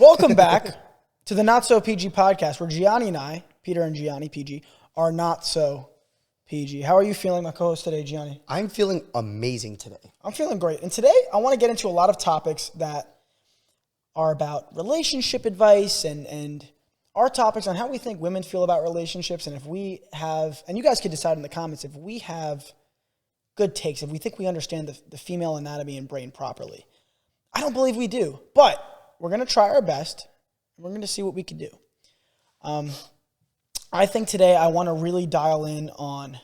Welcome back to the Not So PG podcast, where Gianni and I, Peter and Gianni PG, are not so PG. How are you feeling, my co-host today, Gianni? I'm feeling amazing today. I'm feeling great. And today, I want to get into a lot of topics that are about relationship advice and our topics on how we think women feel about relationships, and if we have, and you guys can decide in the comments if we have good takes, if we think we understand the female anatomy and brain properly. I don't believe we do, but we're going to try our best, and we're going to see what we can do. I think today I want to really dial in on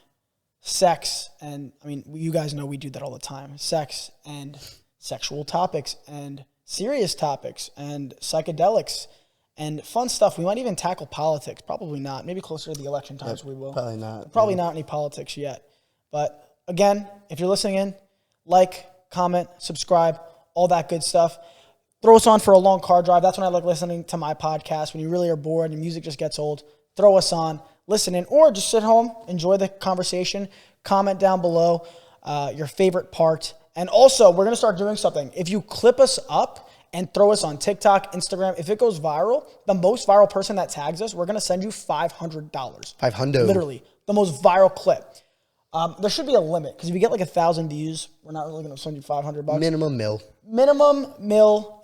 sex, and I mean, you guys know we do that all the time. Sex and sexual topics and serious topics and psychedelics and fun stuff. We might even tackle politics. Probably not. Maybe closer to the election times we will. Probably not. Probably not any politics yet. But again, if you're listening in, like, comment, subscribe, all that good stuff. Throw us on for a long car drive. That's when I like listening to my podcast. When you really are bored and your music just gets old, throw us on, listen in, or just sit home, enjoy the conversation, comment down below your favorite part. And also, we're going to start doing something. If you clip us up and throw us on TikTok, Instagram, if it goes viral, the most viral person that tags us, we're going to send you $500. 500. Literally, the most viral clip. There should be a limit, because if you get like 1,000 views, we're not really going to send you $500. Minimum Minimum.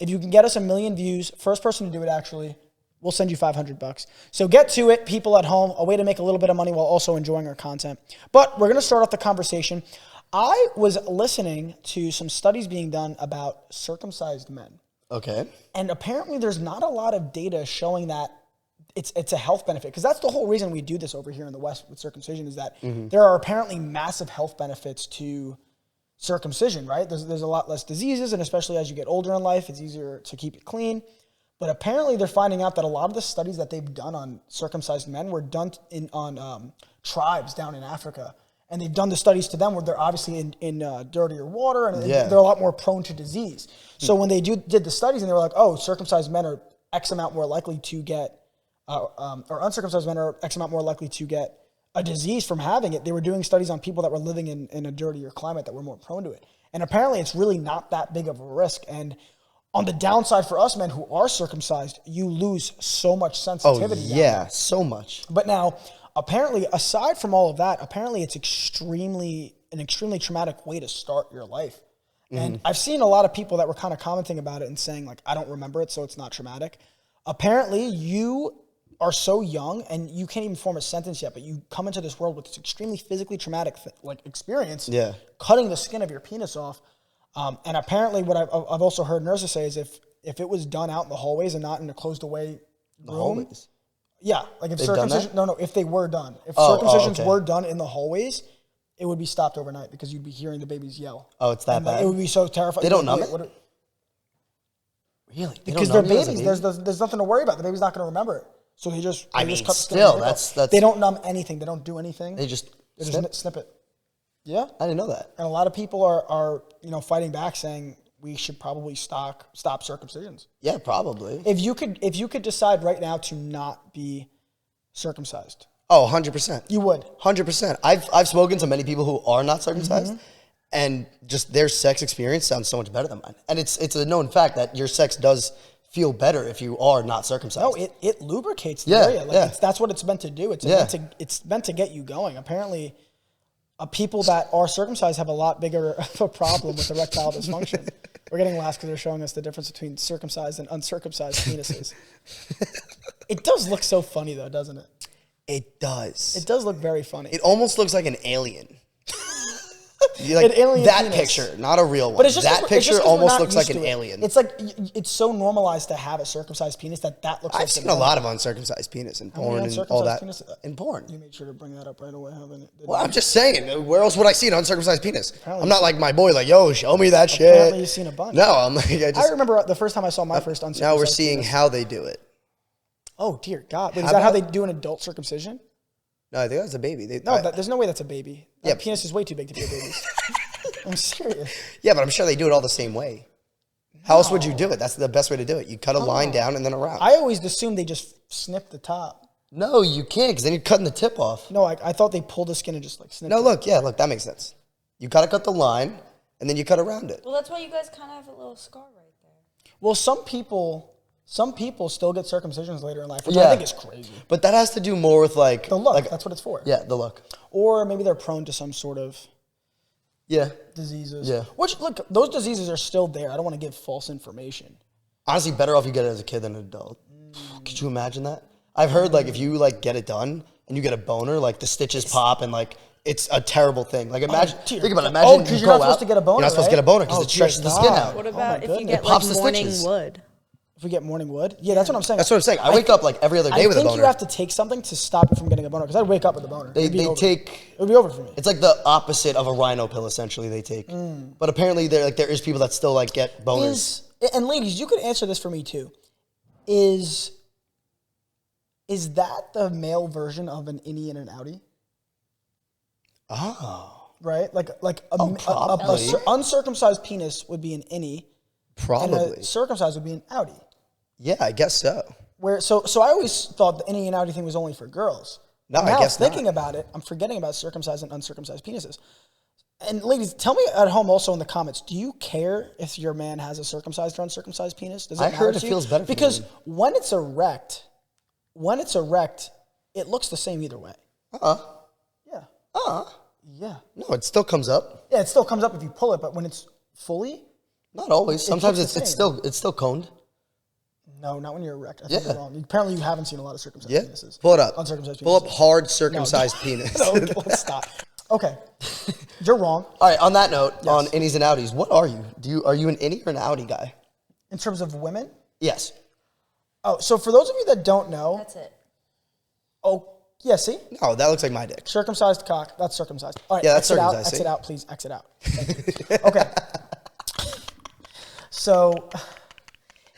If you can get us 1 million views, first person to do it actually, we'll send you $500. So get to it, people at home, a way to make a little bit of money while also enjoying our content. But we're going to start off the conversation. I was listening to some studies being done about circumcised men. Okay. And apparently there's not a lot of data showing that it's a health benefit, because that's the whole reason we do this over here in the West with circumcision, is that there are apparently massive health benefits to circumcision, right? There's a lot less diseases, and especially as you get older in life, it's easier to keep it clean. But apparently they're finding out that a lot of the studies that they've done on circumcised men were done on tribes down in Africa. And they've done the studies to them where they're obviously in dirtier water, and they're a lot more prone to disease. So when they did the studies, and they were like, oh, circumcised men are X amount more likely to get, or uncircumcised men are X amount more likely to get a disease from having it, they were doing studies on people that were living in a dirtier climate that were more prone to it. And apparently it's really not that big of a risk. And on the downside for us men who are circumcised, you lose so much sensitivity. Oh, yeah, so much. But now, apparently, aside from all of that, apparently it's an extremely traumatic way to start your life. And I've seen a lot of people that were kind of commenting about it and saying, like, I don't remember it, so it's not traumatic. Apparently, you are so young and you can't even form a sentence yet, but you come into this world with this extremely physically traumatic experience, cutting the skin of your penis off. And apparently what I've also heard nurses say is if it was done out in the hallways and not in a closed away room. Yeah, like if circumcision, if they were done. If circumcisions were done in the hallways, it would be stopped overnight, because you'd be hearing the babies yell. Oh, it's that bad? It would be so terrifying. They don't numb it? Really? Because they're babies. There's nothing to worry about. The baby's not going to remember it. So they just cut the skin. That's they don't numb anything. They don't do anything. They just snip it. Yeah. I didn't know that. And a lot of people are fighting back, saying we should probably stop circumcisions. Yeah, probably. If you could decide right now to not be circumcised. Oh, 100%. You would. 100%. I've spoken to many people who are not circumcised, and just their sex experience sounds so much better than mine. And it's a known fact that your sex does feel better if you are not circumcised. No, it lubricates the area. That's what it's meant to do. It's meant to get you going. Apparently, people that are circumcised have a lot bigger of a problem with erectile dysfunction. We're getting laughs because they're showing us the difference between circumcised and uncircumcised penises. It does look so funny, though, doesn't it? It does. It does look very funny. It almost looks like an alien. An alien that penis. Picture, not a real one. But it's just that picture almost looks like an alien. It's like it's so normalized to have a circumcised penis that looks like. I've seen a lot of uncircumcised penis in porn and all that. In porn. You made sure to bring that up right away, haven't you? Well, I'm just saying, where else would I see an uncircumcised penis? Apparently I'm not like my boy, like, yo, show me that shit. Apparently you've seen a bunch. No, I'm like, I remember the first time I saw my first uncircumcised Now we're seeing penis. how they do it. Oh, dear God. Wait, is that how they do an adult circumcision? No, I think that's a baby. There's no way that's a baby. That penis is way too big to be a baby. I'm serious. Yeah, but I'm sure they do it all the same way. How else would you do it? That's the best way to do it. You cut a line down and then around. I always assumed they just snip the top. No, you can't, because then you're cutting the tip off. No, I thought they pulled the skin and just like snipped it. No, look, that makes sense. You gotta cut the line, and then you cut around it. Well, that's why you guys kind of have a little scar right there. Well, some people some people still get circumcisions later in life, which I think is crazy. But that has to do more with like The look, like, that's what it's for. yeah, the look. Or maybe they're prone to some sort of Yeah. diseases. Yeah. Which, look, those diseases are still there. I don't want to give false information. Honestly, better off you get it as a kid than an adult. Could you imagine that? I've heard like if you like get it done and you get a boner, like the stitches pop and like it's a terrible thing. Like imagine, think about it. Imagine because you you're not go supposed out, to get a boner. You're not supposed to right? get a boner because Oh, it stretches dear the skin God. out. What my about if you goodness. get It pops like the morning stitches. wood? If we get morning wood, yeah, that's what I'm saying. That's what I'm saying. I wake up like every other day with a I think boner. you have to take something to stop you from getting a boner because I'd wake up with a boner. They It'd be over. take. It would be over for me. It's like the opposite of a rhino pill, essentially. They take, but apparently there is people that still like get boners. And ladies, you could answer this for me too. Is that the male version of an innie and an outie? Oh, Right, like probably. uncircumcised penis would be an innie, and probably. a circumcised would be an outie. Yeah, I guess so. Where so I always thought the innie and outie thing was only for girls. No, Now I guess thinking not. about it, I'm forgetting about circumcised and uncircumcised penises. And ladies, tell me at home also in the comments, do you care if your man has a circumcised or uncircumcised penis? Does it I matter heard to it you? feels better for because women. when it's erect, it looks the same either way. Yeah. Yeah. No, it still comes up. Yeah, it still comes up if you pull it, but when it's fully, Not always. Sometimes looks the it's same. still coned. no, not when you're erect. I think Yeah. you're wrong. Apparently you haven't seen a lot of circumcised Yeah. penises. Pull it up. Uncircumcised Pull up penises. hard circumcised penis. No, let's stop. Okay. You're wrong. All right. On that note, on innies and outies, what are you? Are you an innie or an outie guy? In terms of women, Yes. oh, so for those of you that don't know, That's it. oh, yeah, see? No, that looks like my dick. Circumcised cock, that's circumcised. All right, Yeah, that's exit out, circumcised, exit see? out, please, exit out. Thank you. Okay. So,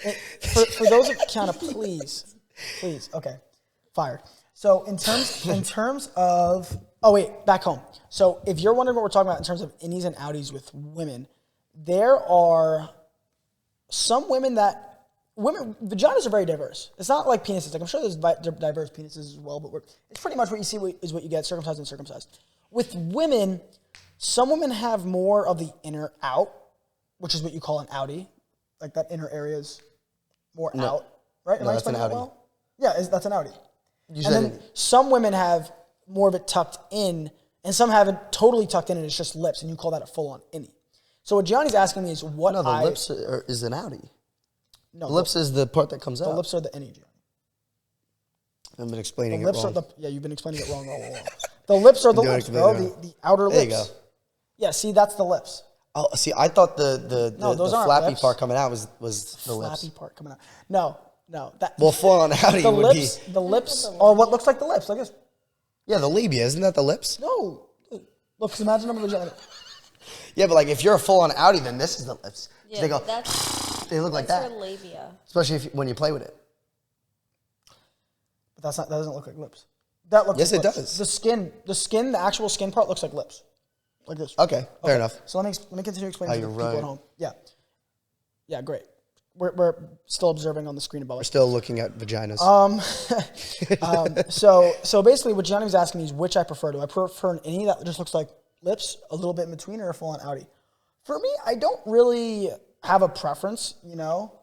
for those of Kiana, please, okay, fired. So in terms of, oh wait, back home. So if you're wondering what we're talking about in terms of innies and outies with women, there are some women vaginas are very diverse. It's not like penises. Like I'm sure there's diverse penises as well, but it's pretty much what you see is what you get, circumcised and circumcised. With women, some women have more of the inner out, which is what you call an outie. Like that inner area is more out, right? Am I that's an explaining that outie. well? Yeah, that's an outie. You And said then some women have more of it tucked in, and some have it totally tucked in and it's just lips, and you call that a full-on innie. So what Gianni's asking me is what no, the lips is an outie. No, The lips is the part that comes out. the lips are the innie, Gianni. I've been explaining The it lips wrong. are yeah, you've been explaining it wrong all along. The lips are the doing lips, it bro. completely The outer There you lips. go. Yeah, see, that's the lips. Oh, see, I thought the those aren't flappy lips. part coming out was the lips. Flappy part coming out. No. That Well, full on outie the would lips. be. The lips are what looks like the lips. Like this. Yeah, the labia, isn't that the lips? No. Look, 'cause imagine I'm a vagina. Yeah, but like if you're a full on outie, then this is the lips. So Yeah, they go. that's They look like that's that, your labia. especially when you play with it. But that doesn't look like lips. That looks Yes, like it lips. does. The actual skin part looks like lips. Like this. Okay, fair enough. So let me continue explaining to the you're people right. at home. Yeah. Yeah, great. We're still observing on the screen above We're us. still looking at vaginas. So basically what Gianni was asking me is which I prefer. Do I prefer an innie that just looks like lips, a little bit in between, or a full-on outie? For me, I don't really have a preference, you know?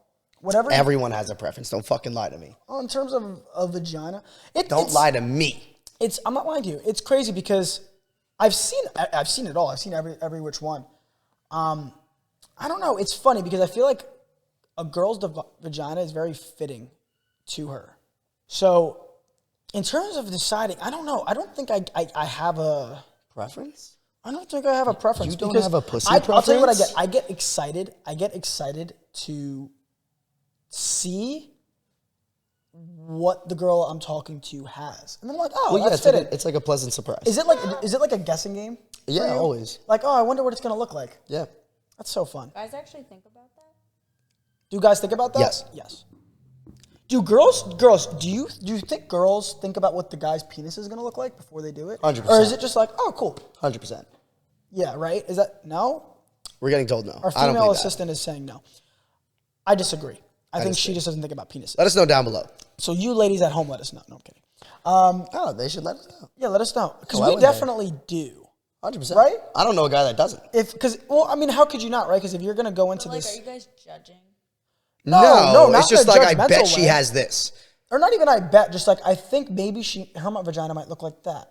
Whatever. Everyone has a preference. Don't fucking lie to me. In terms of a vagina. Don't lie to me. I'm not lying to you. It's crazy because I've seen it all. I've seen every which one. I don't know. It's funny because I feel like a girl's vagina is very fitting to her. So, in terms of deciding, I don't know. I don't think I have a. Preference? I don't think I have a preference. You don't because have a pussy I'll tell you what I preference? get. I get excited. I get excited to see what the girl I'm talking to has, and then I'm like, oh, Well, yeah, that's it's fitting. like a pleasant surprise. Is it like a guessing game? for Yeah, you? always. Like, oh, I wonder what it's gonna look like. Yeah. That's so fun. Guys actually think about that? Do you guys think about that? Yes. Yes. Do girls? Do you think girls think about what the guy's penis is gonna look like before they do it? 100%. Or is it just like, oh, cool? 100%. Yeah, right. Is that no? We're getting told no. Our I don't female believe that. assistant is saying no. I disagree. I think she disagree. just doesn't think about penises. Let us know down below. So you ladies at home, let us know. No, I'm kidding. Oh, they should let us know. Yeah, let us know because Why we would they? definitely do. 100%. Right? I don't know a guy that doesn't. Well, I mean, how could you not, right? Because if you're gonna go into Like, this, are you guys judging? No, not it's just in a like I bet judgmental she way. has this. Or not even I bet, just like I think maybe her vagina might look like that.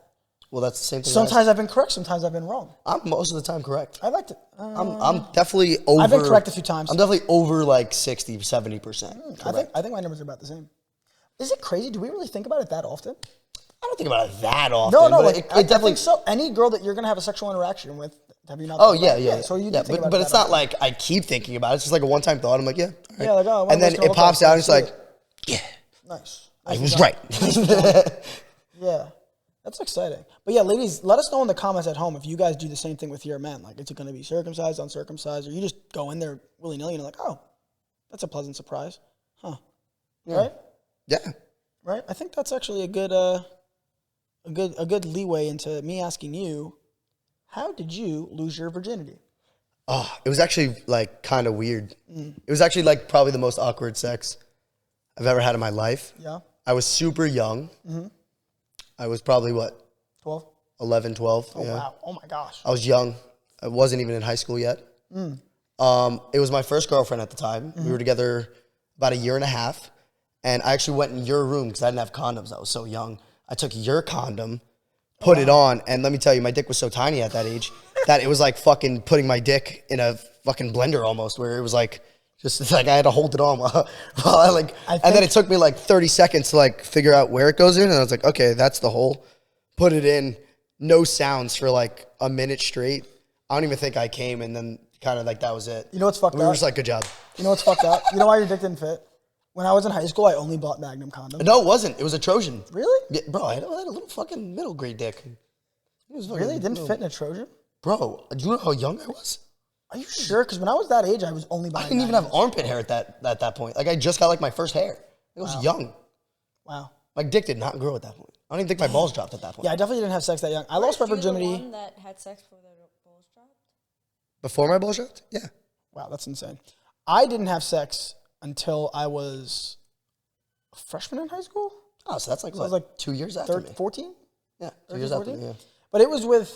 Well, that's the same thing. Sometimes I've been correct, sometimes I've been wrong. I'm most of the time correct. I like to. I'm definitely over. I've been correct a few times. I'm definitely over like 60, 70%. I think my numbers are about the same. Is it crazy? Do we really think about it that often? I don't think about it that often. No, but like it I definitely. think so. Any girl that you're gonna have a sexual interaction with, have you not? Oh thought yeah, about it? yeah. So you do think but about it's that not often. like I keep thinking about it. It's just like a one-time thought. I'm like, yeah, all right. Yeah, like, oh, I wonder and then what's gonna it look pops like out. when It's I see like, yeah, nice. I was right. Yeah, that's exciting. But yeah, ladies, let us know in the comments at home if you guys do the same thing with your men. Like, is it going to be circumcised, uncircumcised, or you just go in there willy nilly and you're like, oh, that's a pleasant surprise, huh? Right? Yeah. Right. I think that's actually a good leeway into me asking you, how did you lose your virginity? Oh, it was actually like kind of weird. It was actually like probably the most awkward sex I've ever had in my life. Yeah. I was super young. I was probably what, 12? 11, 12. Oh, yeah. wow. Oh, my gosh. I was young. I wasn't even in high school yet. It was my first girlfriend at the time. We were together about a year and a half. And I actually went in your room because I didn't have condoms. I was so young. I took your condom, put it on, and let me tell you, my dick was so tiny at that age that it was like fucking putting my dick in a fucking blender almost, where it was like, just like I had to hold it on while I like, and then it took me like 30 seconds to like figure out where it goes in. And I was like, okay, that's the hole. Put it in, no sounds for like a minute straight. I don't even think I came, and then kind of like that was it. You know what's fucked We were up? just like, good job. You know what's fucked up? You know why your dick didn't fit? When I was in high school, I only bought Magnum condoms. No, it wasn't. It was a Trojan. Really? Yeah, bro, I had a little fucking middle grade dick. It was fucking Really? It didn't little. fit in a Trojan? Bro, do you know how young I was? Are you sure? Because when I was that age, I was only buying I didn't even have armpit hair at that point. Like I just got like my first hair. I was young. Wow. My dick did not grow at that point. I don't even think my balls dropped at that point. Yeah, I definitely didn't have sex that young. I lost my You're the virginity. one that had sex before the balls dropped? Before my balls dropped? Yeah. Wow, that's insane. I didn't have sex until I was a freshman in high school. Oh, so that's like, I what, was like 2 years after me. 14? Yeah, 2 13, years after 14? me, yeah. But it was with,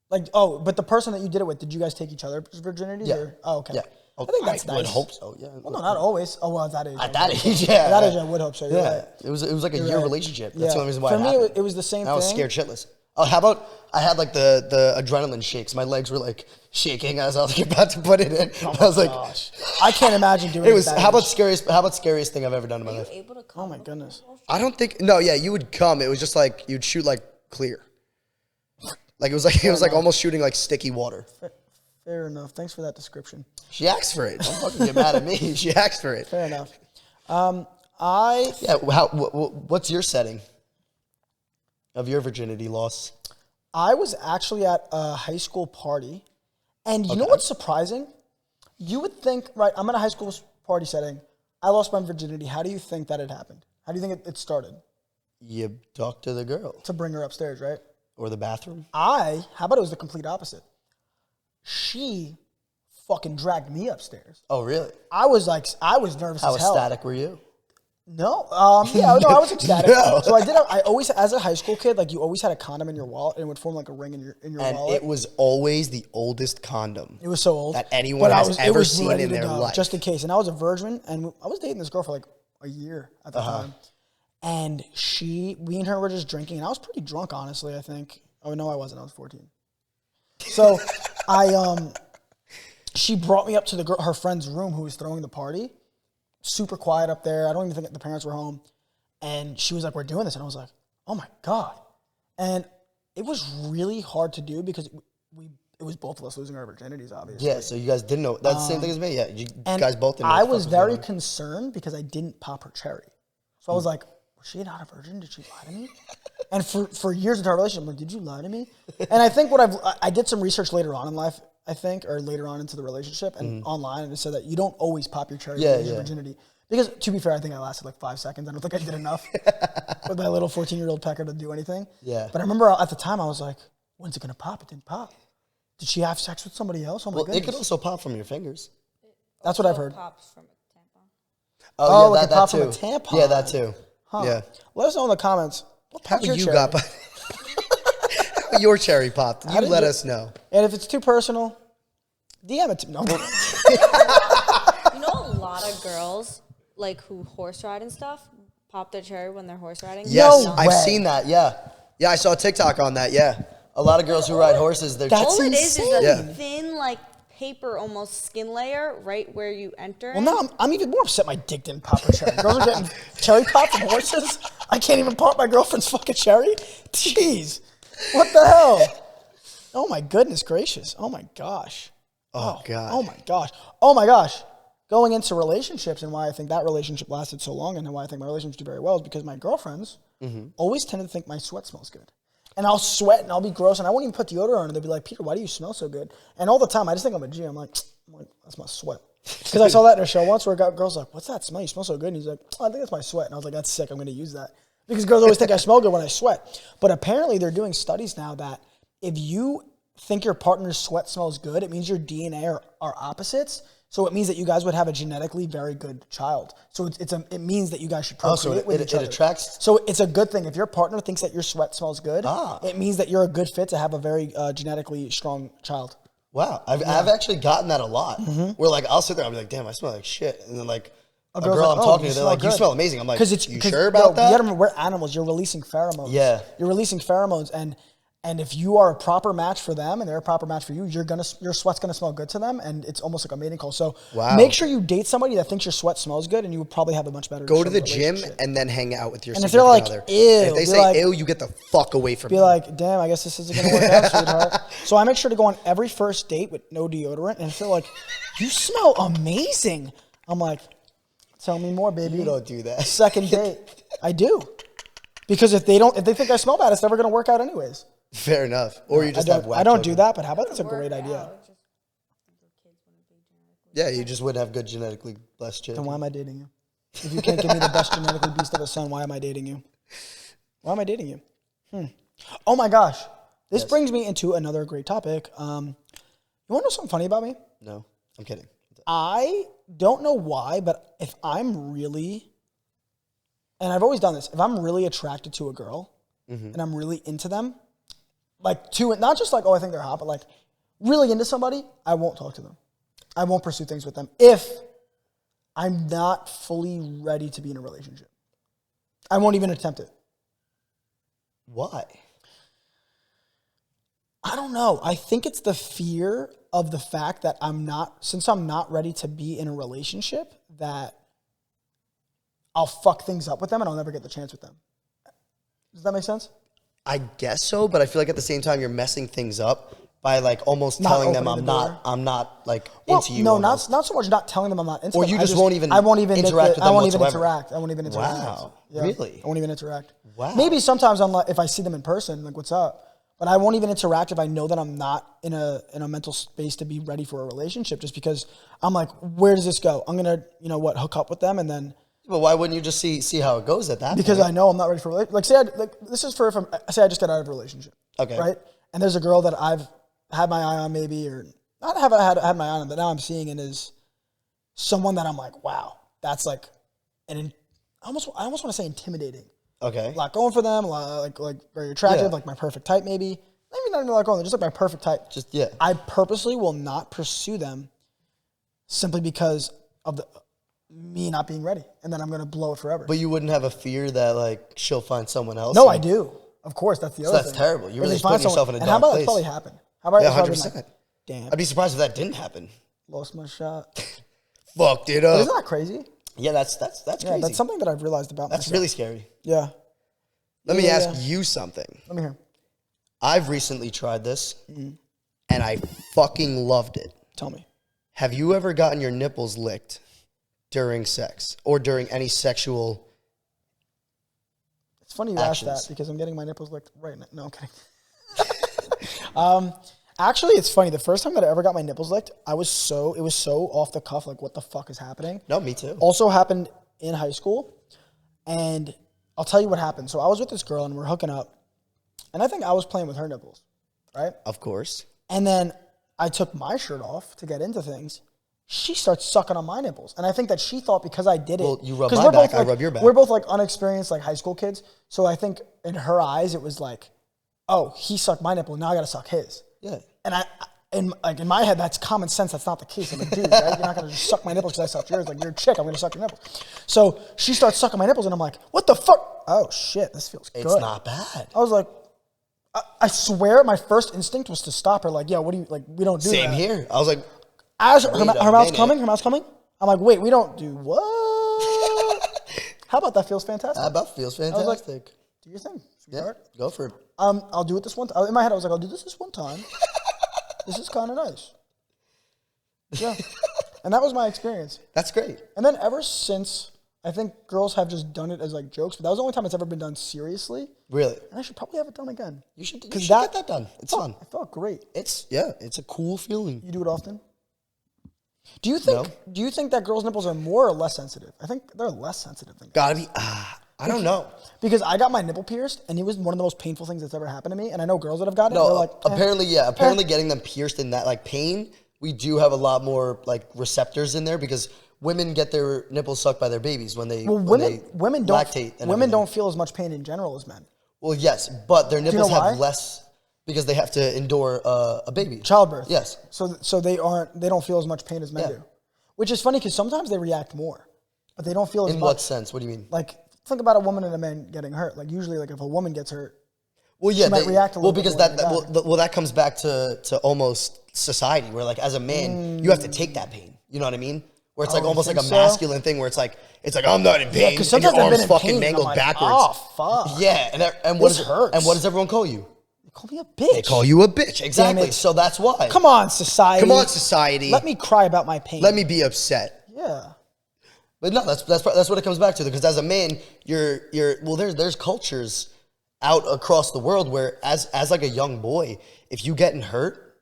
like, oh, but the person that you did it with, did you guys take each other's virginities? Yeah. Or? Oh, okay. Yeah. I think that's I nice. would hope so, yeah. Well, no, not always. Oh, well, at that age. At that age, yeah. At that age, I would hope so. You're Yeah. right. It was like a You're year right. relationship. That's Yeah. the only reason why For it me, happened. it was the same I was thing. scared shitless. Oh, how about I had like the adrenaline shakes. My legs were like shaking as I was like, about to put it in. I was like, Gosh. I can't imagine doing it. it was at that how about age. scariest thing I've ever done in my Are you life? able to come? Oh, my goodness. I don't think you would come. It was just like you'd shoot like clear. Like it was like almost shooting like sticky water. Fair enough. Thanks for that description. She asked for it. Don't fucking get mad at me. She asked for it. Fair enough. Yeah. What's your setting of your virginity loss? I was actually at a high school party, and you know what's surprising? You would think, right, I'm in a high school party setting. I lost my virginity. How do you think that had happened? How do you think it started? You talk to the girl To bring her upstairs, right? or the bathroom. How about it was the complete opposite? She fucking dragged me upstairs. Oh, really? I was nervous How as hell. ecstatic were you? No, yeah, no, I was ecstatic. No. So I always, as a high school kid, like you always had a condom in your wallet and it would form like a ring in your And wallet. it was always the oldest condom. It was so old that anyone but has ever seen ready in to their go, life. just in case. And I was a virgin, and I was dating this girl for like a year at the time. And we and her were just drinking, and I was pretty drunk, honestly. I think. Oh no, I wasn't. I was 14. So she brought me up to her friend's room who was throwing the party. Super quiet up there. I don't even think the parents were home. And she was like, "We're doing this," and I was like, "Oh my god!" And it was really hard to do because it was both of us losing our virginities, obviously. Yeah, so you guys didn't know. That's the same thing as me. Yeah, you And guys both didn't know. I what the was fuck very going on. concerned because I didn't pop her cherry. So I was like, was she not a virgin? Did she lie to me? And for years into our relationship, I'm like, did you lie to me? And I think I did some research later on in life, I think, or later on into the relationship and online, and it said that you don't always pop your cherry to lose your virginity. Because to be fair, I think I lasted like 5 seconds. I don't think I did enough with my little 14-year-old pecker to do anything. Yeah. But I remember at the time I was like, when's it gonna pop? It didn't pop. Did she have sex with somebody else? Oh my Well, goodness. it could also pop from your fingers. That's what I've heard. Pops from a tampon. Oh, yeah, like that a pop too. from a tampon. Yeah, that too. Yeah. Let us know in the comments. What How popped your you cherry? got how your cherry popped? You did let you- us know. And if it's too personal, DM it to me. No. You know, a lot lot of girls like who horse ride and stuff pop their cherry when they're horse riding. Yes, No I've way. seen that. Yeah, yeah, I saw a TikTok on that. Yeah, a lot of girls who ride horses. They're That's All it is insane. a Yeah. thin like paper almost skin layer right where you enter. Well, now I'm even more upset my dick didn't pop a cherry. Girls are getting cherry pop from horses. I can't even pop my girlfriend's fucking cherry. Jeez. What the hell? Oh my goodness gracious. Oh my gosh. Oh, God. Oh my gosh. Oh my gosh. Going into relationships and why I think that relationship lasted so long and why I think my relationships do very well is because my girlfriends always tend to think my sweat smells good. And I'll sweat and I'll be gross and I won't even put deodorant on and they'll be like, Peter, why do you smell so good? And all the time, I just think I'm a G. I'm like, that's my sweat. Because I saw that in a show once where a girl's like, what's that smell? You smell so good. And he's like, oh, I think that's my sweat. And I was like, that's sick. I'm going to use that. Because girls always think I smell good when I sweat. But apparently they're doing studies now that if you think your partner's sweat smells good, it means your DNA are opposites. So it means that you guys would have a genetically very good child. So it means that you guys should procreate with each other. It attracts. So it's a good thing. If your partner thinks that your sweat smells good, it means that you're a good fit to have a very genetically strong child. Wow, I've actually gotten that a lot. Where like I'll sit there, I'll be like, damn, I smell like shit, and then like a girl's girl like, I'm "Oh, talking you to, they're smell like, you good." smell amazing. I'm like, you sure You about that? gotta remember, we're animals. You're releasing pheromones. Yeah. You're releasing pheromones, and if you are a proper match for them and they're a proper match for you, your sweat's gonna smell good to them, and it's almost like a mating call. So Wow. make sure you date somebody that thinks your sweat smells good, and you will probably have a much better. Go to the stronger gym relationship. and then hang out with your And if they're like, significant other. ew, And if they be say like- ew, you get the fuck away from Be them. like, damn, I guess this isn't gonna work out, sweetheart. So I make sure to go on every first date with no deodorant, and if they're like, you smell amazing, I'm like, tell me more, baby. You don't do that. Second date, I do, because if they think I smell bad, it's never gonna work out anyways. Fair enough. Or you just have whack I don't do children. that, but how about that's a great idea? Yeah, you just would have good genetically blessed Then children. why am I dating you? If you can't give me the best genetically beast of a son, why am I dating you? Why am I dating you? Oh my gosh, this brings me into another great topic. You want to know something funny about me? No, I'm kidding. I don't know why, but if I'm really, and I've always done this, if I'm really attracted to a girl and I'm really into them, like not just like, oh, I think they're hot, but like really into somebody, I won't talk to them. I won't pursue things with them if I'm not fully ready to be in a relationship. I won't even attempt it. Why? I don't know. I think it's the fear of the fact that since I'm not ready to be in a relationship, that I'll fuck things up with them and I'll never get the chance with them. Does that make sense? I guess so, but I feel like at the same time you're messing things up by like almost Not telling them opening the door. I'm not like Well, into you. no, almost. not so much not telling them I'm not into Or them. you I just won't even I won't even interact with them I won't even whatsoever. interact. I won't even interact. Wow. Really? I won't even interact. Wow. Maybe sometimes if I see them in person, like what's up? But I won't even interact if I know that I'm not in a mental space to be ready for a relationship, just because I'm like, where does this go? I'm gonna, hook up with them and then But why wouldn't you just see how it goes at that because point? I know I'm not ready for a relationship. Like this is for if I just got out of a relationship. Okay. Right? And there's a girl that I've had my eye on maybe, or not have I had my eye on, but now I'm seeing it as someone that I'm like, wow, that's like I almost want to say intimidating. Okay. A lot going for them, a lot, like very attractive, Yeah. like my perfect type maybe. Maybe not even a lot going, just like my perfect type. Just yeah. I purposely will not pursue them simply because of me not being ready, and then I'm gonna blow it forever. But you wouldn't have a fear that like she'll find someone else. No, and- I do. Of course, that's the So other that's thing. terrible. You're If really they find putting yourself in a and dark how about place. that's probably happened? How about Yeah, it's probably 100%. like, damn, I'd be surprised if that didn't happen. lost my shot. Fucked it But up. isn't that crazy? Yeah, that's Yeah, crazy. that's something that I've realized about That's myself. really scary. Yeah. Let me Yeah, ask yeah. you something. Let me hear. I've recently tried this, Mm-hmm. and I fucking loved it. Tell me. Have you ever gotten your nipples licked during sex or during any sexual? It's funny you asked Actions. that because I'm getting my nipples licked right now. No, I'm kidding. Actually, it's funny. The first time that I ever got my nipples licked, it was so off the cuff. Like, what the fuck is happening? No, me too. Also happened in high school, and I'll tell you what happened. So I was with this girl and we're hooking up, and I think I was playing with her nipples, right? Of course. And then I took my shirt off to get into things. She starts sucking on my nipples, and I think that she thought because I did it. Well, you rub 'cause my we're back, both, I like- rub your back. We're both like unexperienced, like high school kids. So I think in her eyes, it was like, oh, he sucked my nipple, now I gotta suck his. Yeah. And in my head, that's common sense. That's not the case. I'm a dude, right? You're not gonna just suck my nipples because I sucked yours. Like, you're a chick, I'm gonna suck your nipples. So she starts sucking my nipples, and I'm like, what the fuck? Oh shit, this feels good. It's not bad. I was like, I swear, my first instinct was to stop her. Like, yeah, what do you like? We don't do that. Same here. I was like, As her Wait a mouth's minute. coming. I'm like, wait, we don't do what? How about that? Feels fantastic. that feels I was like, fantastic. do your thing, Yeah, sweetheart. go for it. I'll do it this one time. In my head, I was like, I'll do this one time. This is kind of nice. Yeah. And that was my experience. That's great. And then ever since, I think girls have just done it as like jokes, but that was the only time it's ever been done seriously. Really? And I should probably have it done again. You should Because get that done. It's fun. I felt great. It's a cool feeling. You do it often? Do you think that girls' nipples are more or less sensitive? I think they're less sensitive than guys. Gotta be. I don't know. Because I got my nipple pierced, and it was one of the most painful things that's ever happened to me. And I know girls that have gotten it. No, They're like, apparently, Apparently, getting them pierced in that like pain, we do have a lot more like receptors in there because women get their nipples sucked by their babies when they women don't lactate. And women everything. don't feel as much pain in general as men. Well, yes, but their nipples know why? have less because they have to endure a baby. Childbirth. Yes. So they don't feel as much pain as men do, which is funny because sometimes they react more, but they don't feel as In much. what sense? What do you mean? Like, think about a woman and a man getting hurt. Like, usually, like if a woman gets hurt, Well, yeah, she might react a little bit because more than a guy. that comes back to almost society where like as a man you have to take that pain. You know what I mean? Where it's like Oh, you almost like a think so? masculine thing where it's like I'm not in pain. because and your sometimes I've arms been in fucking pain. And I'm mangled like, backwards. oh fuck. Yeah, and what This does hurts. and what does everyone call you? They call me a bitch. They call you a bitch. Exactly. it. So that's why. Come on, society. Come on, society. Let me cry about my pain. Let me be upset. Yeah. But no, that's what it comes back to. Because as a man, there's cultures out across the world where as like a young boy, if you getting hurt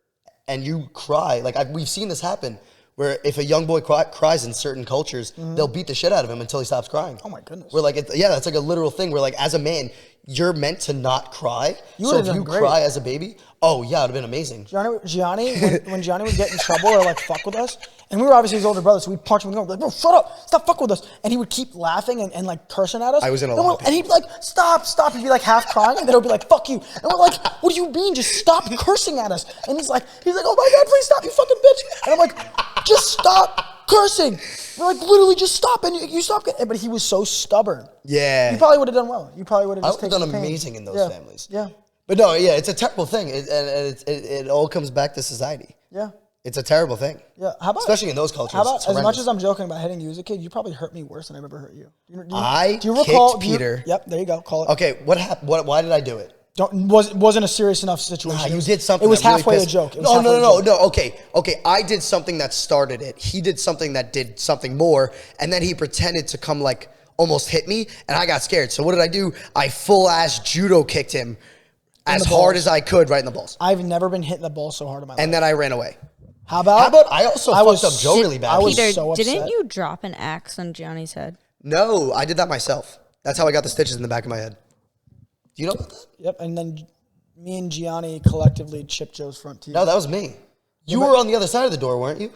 and you cry, like we've seen this happen, where if a young boy cries in certain cultures, they'll beat the shit out of him until he stops crying. Oh my goodness. We're like, that's like a literal thing. Where like as a man, you're meant to not cry. So would've if you done great. cry as a baby, oh yeah, it'd have been amazing. Gianni, when Gianni would get in trouble or like fuck with us, and we were obviously his older brother, so we'd punch him and go, like, bro, shut up, stop fucking with us. And he would keep laughing and like cursing at us. I was in a lot of And he'd be like, stop. He'd be like half crying, and then he'd be like, fuck you. And we're like, what do you mean? Just stop cursing at us. And he's like, oh my God, please stop, you fucking bitch. And I'm like, just stop cursing. We're like, literally just stop, and you stop. But he was so stubborn. Yeah. You probably would have done well. You probably would have I just would have taken done the pain. amazing in those Yeah. families. Yeah. But no, yeah, it's a terrible thing, and it all comes back to society. Yeah. It's a terrible thing. Yeah, how about especially in those cultures? How about it's as much horrendous. as I'm joking about hitting you as a kid, you probably hurt me worse than I've ever hurt you. I do you recall? kicked Peter. Yep, there you go. Call it. Okay, what happened? Why did I do it? Wasn't a serious enough situation. You did something. It was that really halfway a pissed- joke. It was No. halfway a joke. Okay. I did something that started it. He did something that did something more, and then he pretended to come like almost hit me, and I got scared. So what did I do? I full ass judo kicked him as the hard balls. as I could, right in the balls, I've never been hit in the ball so hard in my life. and then I ran away. How about I also fucked up Joe really bad. I was Peter, so upset. didn't you drop an axe on Gianni's head? No, I did that myself. That's how I got the stitches in the back of my head. Do you know about that? Yep, and then me and Gianni collectively chipped Joe's front teeth. No, that was me. You were on the other side of the door, weren't you?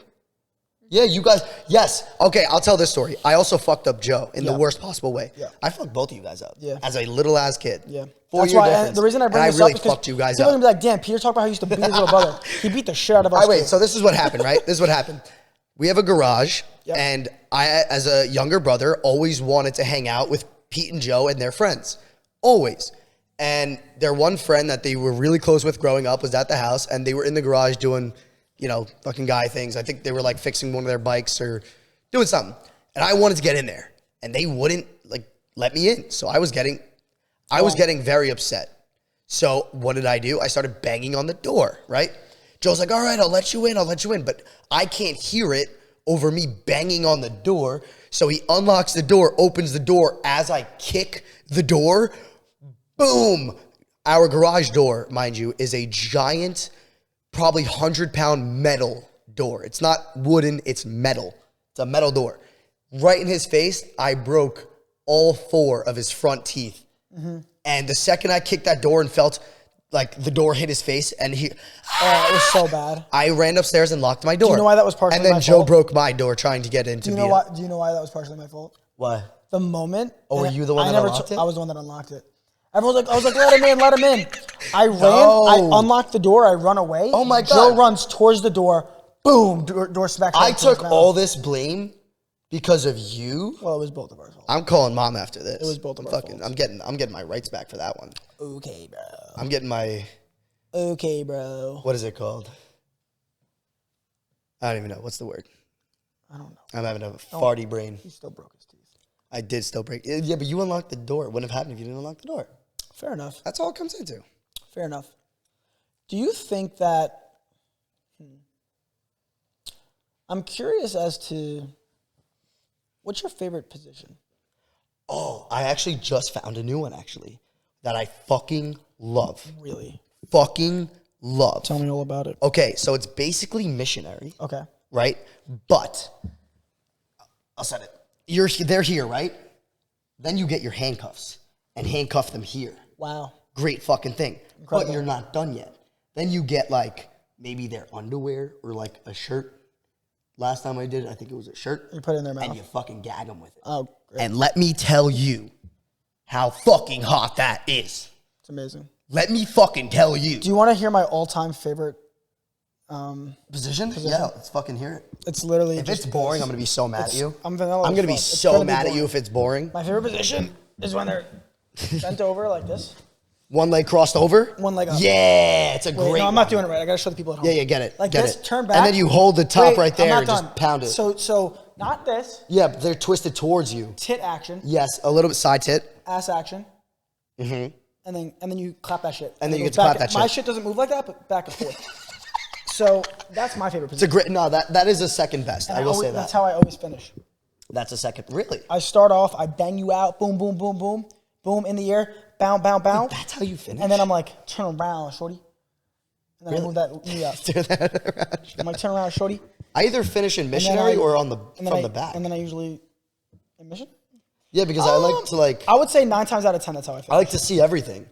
Yeah, you guys. Yes. Okay, I'll tell this story. I also fucked up Joe in the Yeah. worst possible way. Yeah. I fucked both of you guys up. Yeah. As a little ass kid. Yeah. 4-year difference. The reason I bring and this I really up is because fucked you guys people are up. gonna be like, damn, Peter talked about how he used to beat his little brother. He beat the shit out of us. All right, wait. too. So this is what happened, right? This is what happened. We have a garage, Yep. and I, as a younger brother, always wanted to hang out with Pete and Joe and their friends. Always. And their one friend that they were really close with growing up was at the house, and they were in the garage doing, fucking guy things. I think they were like fixing one of their bikes or doing something. And I wanted to get in there, and they wouldn't let me in. So I was getting very upset. So what did I do? I started banging on the door, right? Joe's like, all right, I'll let you in. But I can't hear it over me banging on the door. So he unlocks the door, opens the door. As I kick the door, boom. Our garage door, mind you, is a giant, probably 100-pound metal door. It's not wooden, it's metal. It's a metal door. Right in his face, I broke all 4 of his front teeth. Mm-hmm. And the second I kicked that door and felt like the door hit his face, and it was so bad. I ran upstairs and locked my door. Do you know why that was partially And then my Joe fault? broke my door trying to get into Do you know why that was partially my fault? Why? The moment. Oh, were and you the one I that never unlocked it? I was the one that unlocked it. Everyone's like, I was like, let him in, let him in. I ran, I unlocked the door, I run away. Oh my Joe God. runs towards the door, boom, door smacks. I right to his took mouth. all this blame because of you. Well, it was both of our fault. I'm calling mom after this. It was both of our faults. I'm getting my rights back for that one. Okay, bro. I'm getting my, Okay, bro. what is it called? I don't even know. What's the word? I don't know. I'm having a farty brain. He still broke his teeth. I did still break. Yeah, but you unlocked the door. It wouldn't have happened if you didn't unlock the door. Fair enough. That's all it comes into. Fair enough. Do you think that? I'm curious as to what's your favorite position? Oh, I actually just found a new one, actually, that I fucking love. Really? Fucking love. Tell me all about it. Okay, so it's basically missionary, Okay. right? But, I'll set it. They're here, right? Then you get your handcuffs and handcuff them here. Wow. Great fucking thing. Incredible. But you're not done yet. Then you get like maybe their underwear or like a shirt. Last time I did it, I think it was a shirt. You put it in their mouth. And you fucking gag them with it. Oh, great. And let me tell you how fucking hot that is. It's amazing. Let me fucking tell you. Do you want to hear my all-time favorite? Position? Yeah, let's fucking hear it. It's literally. If just it's boring, this. I'm gonna be so mad at you. I'm vanilla. I'm gonna as be fuck. It's so gonna be mad at boring. you if it's boring. My favorite position is when they're bent over like this. One leg crossed over. One leg up. Yeah, it's a Wait, great. no, I'm not one. doing it right. I gotta show the people at home. Yeah, get it. Like get this, it. turn back. And then you hold the top Wait, right there I'm and not just done. pound it. So not this. Yeah, but they're twisted towards you. Tit action, Yes, a little bit side tit. ass action, Mm-hmm. and then you clap that shit. And then you it get goes to clap back- that My shit. shit doesn't move like that, but back and forth. So that's my favorite It's a position. great. No, that is a second best. And I will always- say that. That's how I always finish. That's a second. Really? I start off, I bang you out, boom, boom, boom, boom, boom in the air, bow, bow, bow. That's how you finish. And then I'm like, turn around, shorty. And then I move that knee up. I'm like, turn around, shorty. I either finish in And then missionary I- or on the and then from I- the back. And then I usually, in mission? Yeah, because I like to like. I would say 9 times out of 10, that's how I finish. I like to see everything.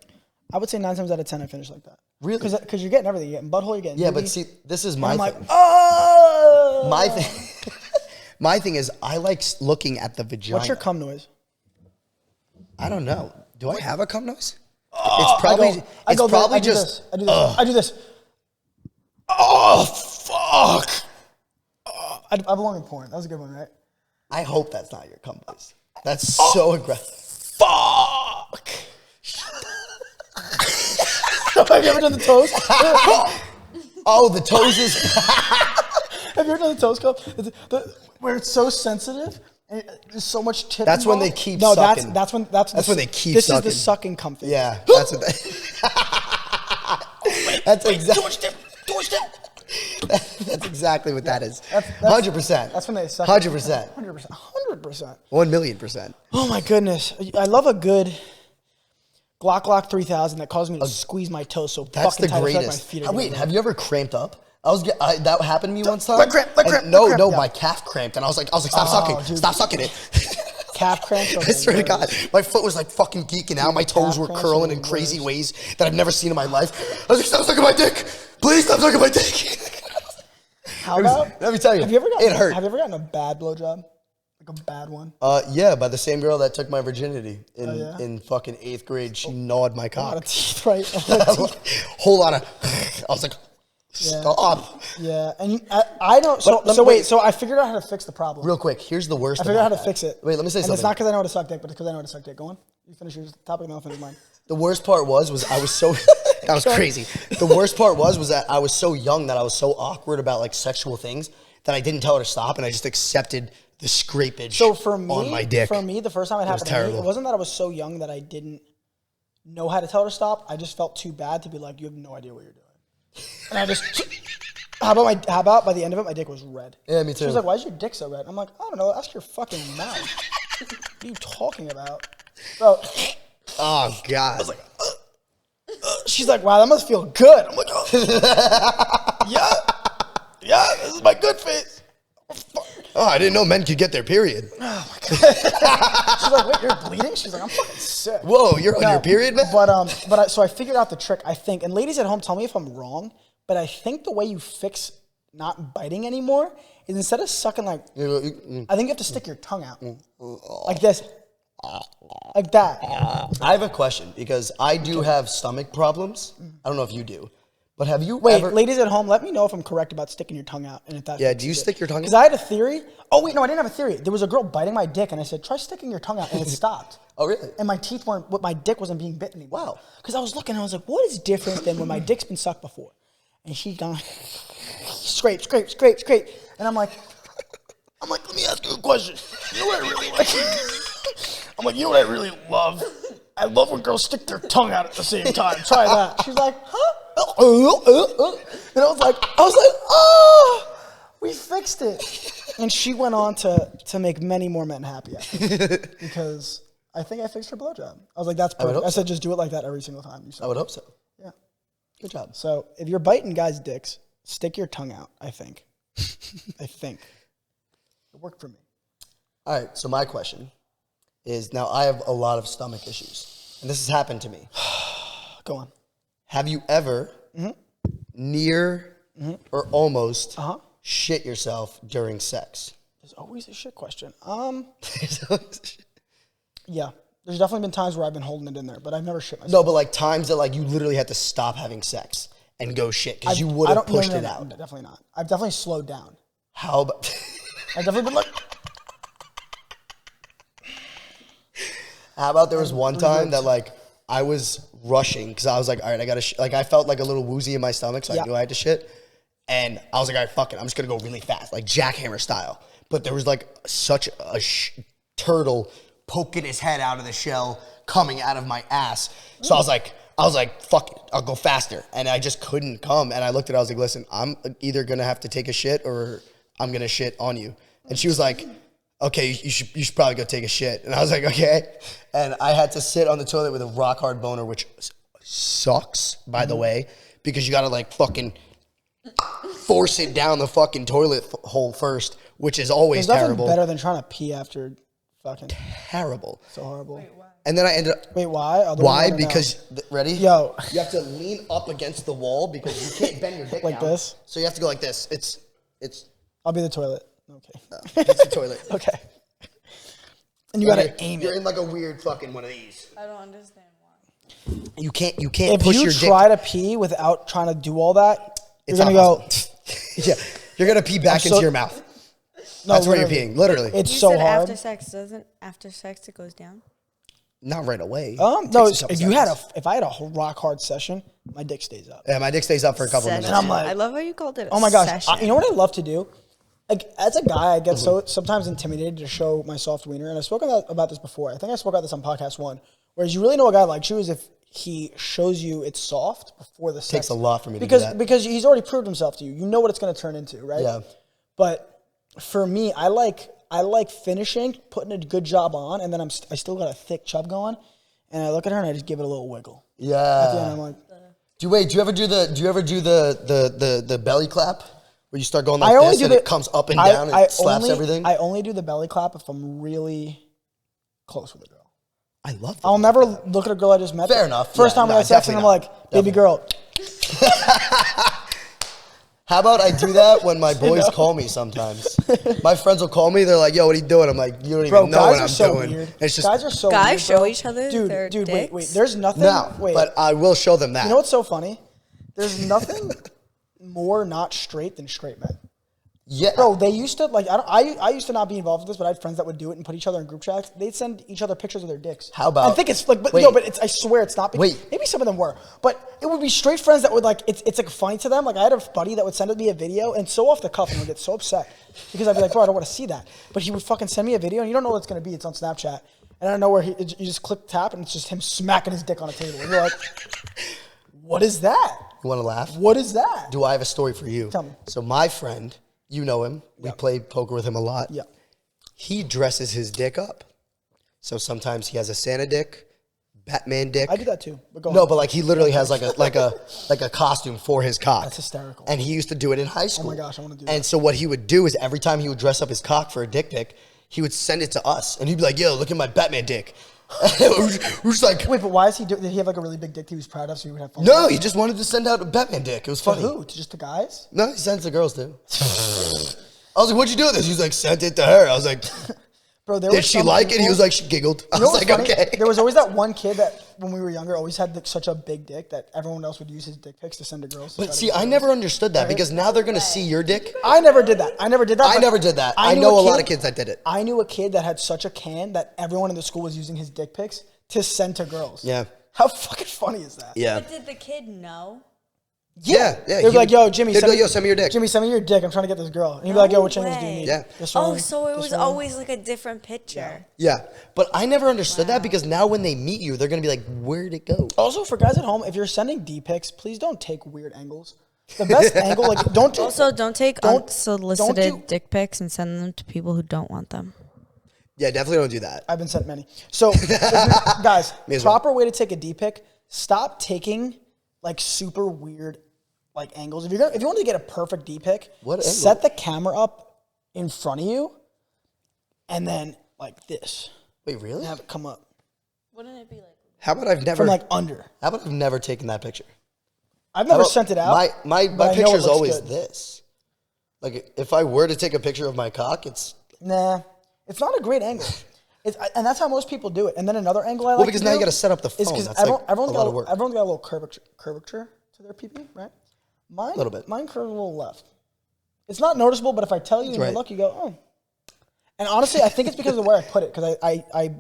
I would say 9 times out of 10, I finish like that. Really? Because you're getting everything. You're getting butthole, you're getting Yeah, boobie. but see, this is And my I'm thing. like, oh! My thing. My thing is, I like looking at the vagina. What's your cum noise? I don't know. Do I have a cum noise? Oh, it's probably. I It's go probably this, just. I do this. I do this. Oh fuck! I belong in porn. That was a good one, right? I hope that's not your cum noise. That's so aggressive. Fuck! Have you ever done the toes? Oh, the toes is. Have you ever done the toes club? Where it's so sensitive and there's so much tip. That's when they involved? keep No, sucking. that's when when they keep This sucking. is the sucking cum phase. Yeah, that's what. That's exactly. That's exactly what that is. 100%. That's when they suck. 100%. 100%. 100%. 1,000,000%. Oh my goodness. I love a good Glock 3000 that causes me to squeeze my toes so That's fucking the tight. I feel like my greatest. feet are Wait, getting have you ever cramped up? That happened to me one time. Leg cramp, leg And cramp, No, leg cramp. no, Yeah. my calf cramped, and I was like, stop sucking, dude. stop sucking it. calf cramps. I swear to God, my foot was like fucking geeking out. My toes calf were cramps curling are in the crazy worst. ways that I've never seen in my life. I was like, stop sucking my dick, please stop sucking my dick. How about? Let me tell you, Have you ever gotten? it hurt. Have you ever gotten a bad blowjob? Like a bad one? Yeah, by the same girl that took my virginity in yeah? in fucking 8th grade. She gnawed my A lot of cock. teeth, right? A lot of teeth. Whole lot of. I was like, stop. Yeah, and I don't. So, But let so me- wait. wait. So I figured out how to fix the problem. Real quick, here's the worst. I figured out how about to that. fix it. Wait, let me say and something. it's not because I know how to suck dick, but it's because I know how to suck dick. Go on. You finish your topic, and I'll finish mine. The worst part was I was so that was crazy. The worst part was that I was so young that I was so awkward about like sexual things that I didn't tell her to stop, and I just accepted the scrapage So for me, on my dick. the first time it happened to me, terrible. it wasn't that I was so young that I didn't know how to tell her to stop. I just felt too bad to be like, you have no idea what you're doing. And I just, how about by the end of it, my dick was red. Yeah, me She too. was like, why is your dick so red? I'm like, I don't know. Ask your fucking mouth. What are you talking about? So Oh God. I was like, she's like, wow, that must feel good. I'm like, oh, yeah, this is my good face. oh, I didn't know men could get their period. She's like, wait, you're bleeding? She's like, I'm fucking sick. Whoa, you're on No, your period, man? So I figured out the trick, I think, and ladies at home, tell me if I'm wrong, but I think the way you fix not biting anymore is instead of sucking like, I think you have to stick your tongue out. Like this. like that. I have a question because I do have stomach problems. I don't know if you do, but have you Wait, ever? ladies at home, let me know if I'm correct about sticking your tongue out and if that. Yeah, do you stick your tongue Because out? I had a theory. Oh wait, no, I didn't have a theory. There was a girl biting my dick, and I said, "Try sticking your tongue out," and it stopped. Oh, really? And my teeth weren't. My dick wasn't being bitten anymore. Wow. Because I was looking, and I was like, "What is different than when my dick's been sucked before?" And she gone scrape, scrape, scrape, scrape, and I'm like, let me ask you a question. You know what I really like? I'm like, you know what I really love? I love when girls stick their tongue out at the same time. Try that. She's like, huh? And I was like, oh, we fixed it. And she went on to make many more men happy after that, because I think I fixed her blowjob. I was like, that's perfect. I said, just do it like that every single time. I would hope so. Yeah. Good job. So if you're biting guys' dicks, stick your tongue out, I think. I think. It worked for me. All right. So my question is, now I have a lot of stomach issues, and this has happened to me. Go on. Have you ever near or almost shit yourself during sex? There's always a shit question. Yeah. There's definitely been times where I've been holding it in there, but I've never shit myself. No, but like times that like you literally had to stop having sex and go shit because you would have pushed it out. No, definitely not. I've definitely slowed down. How about? I've definitely been like. How about there was one time that like I was rushing because I was like, all right, I gotta like I felt like a little woozy in my stomach, so I knew I had to shit, and I was like, all right, fuck it, I'm just gonna go really fast, like jackhammer style. But there was like such a turtle poking his head out of the shell coming out of my ass, so I was like, fuck it, I'll go faster, and I just couldn't come. And I looked at her, I was like, listen, I'm either gonna have to take a shit or I'm gonna shit on you. And she was like, okay, you should probably go take a shit. And I was like, okay. And I had to sit on the toilet with a rock hard boner, which sucks, by the way, because you gotta like fucking force it down the fucking toilet hole first, which is always There's nothing terrible. better than trying to pee after fucking. Terrible. So horrible. Wait, why? And then I ended up. Wait, why? Why? Because ready? Yo. You have to lean up against the wall because you can't bend your dick Like down. this? So you have to go like this. It's I'll be the toilet. Okay. it's the toilet. Okay. And you gotta aim You're it. in like a weird fucking one of these. I don't understand why. You can't If push you your try dick. to pee without trying to do all that, It's you're gonna not go. Yeah, you're gonna pee back into your mouth. No, That's where you're literally. peeing, literally. It's You so said hard. after sex it goes down? Not right away. No, Takes a couple seconds. if I had a rock hard session, my dick stays up. Yeah, my dick stays up for a couple minutes. And I'm like- I love how you called it a Oh my gosh! session. You know what I love to do? Like as a guy, I get so sometimes intimidated to show my soft wiener, and I've spoken about this before. I think I spoke about this on podcast 1. Whereas you really know a guy likes you is if he shows you it's soft before the sex. Takes a lot for me to do because that. because he's already proved himself to you. You know what it's going to turn into, right? Yeah. But for me, I like finishing, putting a good job on, and then I still got a thick chub going, and I look at her and I just give it a little wiggle. At the end, Yeah. I'm like, Do you ever do the belly clap where you start going like I only this do and it comes up and down and it slaps everything? I only do the belly clap if I'm really close with a girl. I love that. I'll never look at a girl I just met. Fair enough. First Yeah, time we no, had sex, and I'm definitely like, baby girl. How about I do that when my boys call me sometimes? My friends will call me. They're like, "Yo, what are you doing?" I'm like, "You don't Bro, even know guys what are I'm so doing." weird. It's just Guys are so Guys weird, show bro. each other their Dude, wait. dicks? There's nothing. no, wait, but I will show them that. you know what's so funny? There's nothing more not straight than straight men. Yeah, Bro, they used to like. I used to not be involved with this, but I had friends that would do it and put each other in group chats. They'd send each other pictures of their dicks. How about- I think it's like, but wait. no, but it's. I swear it's not. Wait. Maybe some of them were, but it would be straight friends that would like. It's like funny to them. Like I had a buddy that would send me a video and so off the cuff and would get so upset because I'd be like, bro, I don't want to see that. But he would fucking send me a video and you don't know what it's gonna be. It's on Snapchat and I don't know where you just click tap and it's just him smacking his dick on a table. And you're like, what is that? you want to laugh? What is that? Do I have a story for you? Tell me. So my friend, you know him. We play poker with him a lot. Yeah. He dresses his dick up. So sometimes he has a Santa dick, Batman dick. I do that too. But go No, on. but like he literally has like a costume for his cock. That's hysterical. And he used to do it in high school. Oh my gosh, I wanna do And that. so what he would do is every time he would dress up his cock for a dick pic, he would send it to us, and he'd be like, "Yo, look at my Batman dick." we're just like, Wait, but why is he doing? Did he have like a really big dick that he was proud of, so he would have fun? no, with it? he just wanted to send out a Batman dick. It was To funny. who? To just the guys? No, he sends to girls too. I was like, "What'd you do with this?" He was like, "Sent it to her." I was like, Bro, there Did was she some like it? He people- was like, she giggled. I You know was what's like, funny? okay. There was always that one kid that, when we were younger, always had like, such a big dick that everyone else would use his dick pics to send to girls. But see, I never understood that because now they're gonna see your dick. I never did that. I never did that. I but never did that. I knew know a lot kid- of kids that did it. I knew a kid that had such a can that everyone in the school was using his dick pics to send to girls. Yeah. How fucking funny is that? Yeah. But did the kid know? Yeah. They'd be like, yo, Jimmy, They'd go, yo, send me your dick. Jimmy, send me your dick. I'm trying to get this girl. And he'd be like, yo, No what channels do you way. need? Yeah. This Oh, one, so it this was one. always like a different picture. Yeah. But I never understood that because now when they meet you, they're gonna be like, where'd it go? Also, for guys at home, if you're sending D pics, please don't take weird angles. The best angle, like, don't do. Also, don't take Don't- unsolicited don't do- dick pics and send them to people who don't want them. Yeah, definitely don't do that. I've been sent many. So, guys, Me as well. proper way to take a D pic, stop taking like super weird like angles. If you want to get a perfect D pic, What angle? set the camera up in front of you and then like this. Wait, really? And have it come up Wouldn't it be like? How about I've never? from like under. How about I've never taken that picture? I've never How about- sent it out. My but I know it picture is looks always good. this. Like if I were to take a picture of my cock, it's Nah, it's not a great angle. And that's how most people do it. And then another angle I like well because to now do you got to set up the is phone. because That's like everyone's a lot of work. got a little curvature to their PP, right? Mine, Little bit. Mine curves a little left. It's not noticeable, but if I tell you and right. you look, you go, oh. And honestly, I think it's because of the way I put it. Because I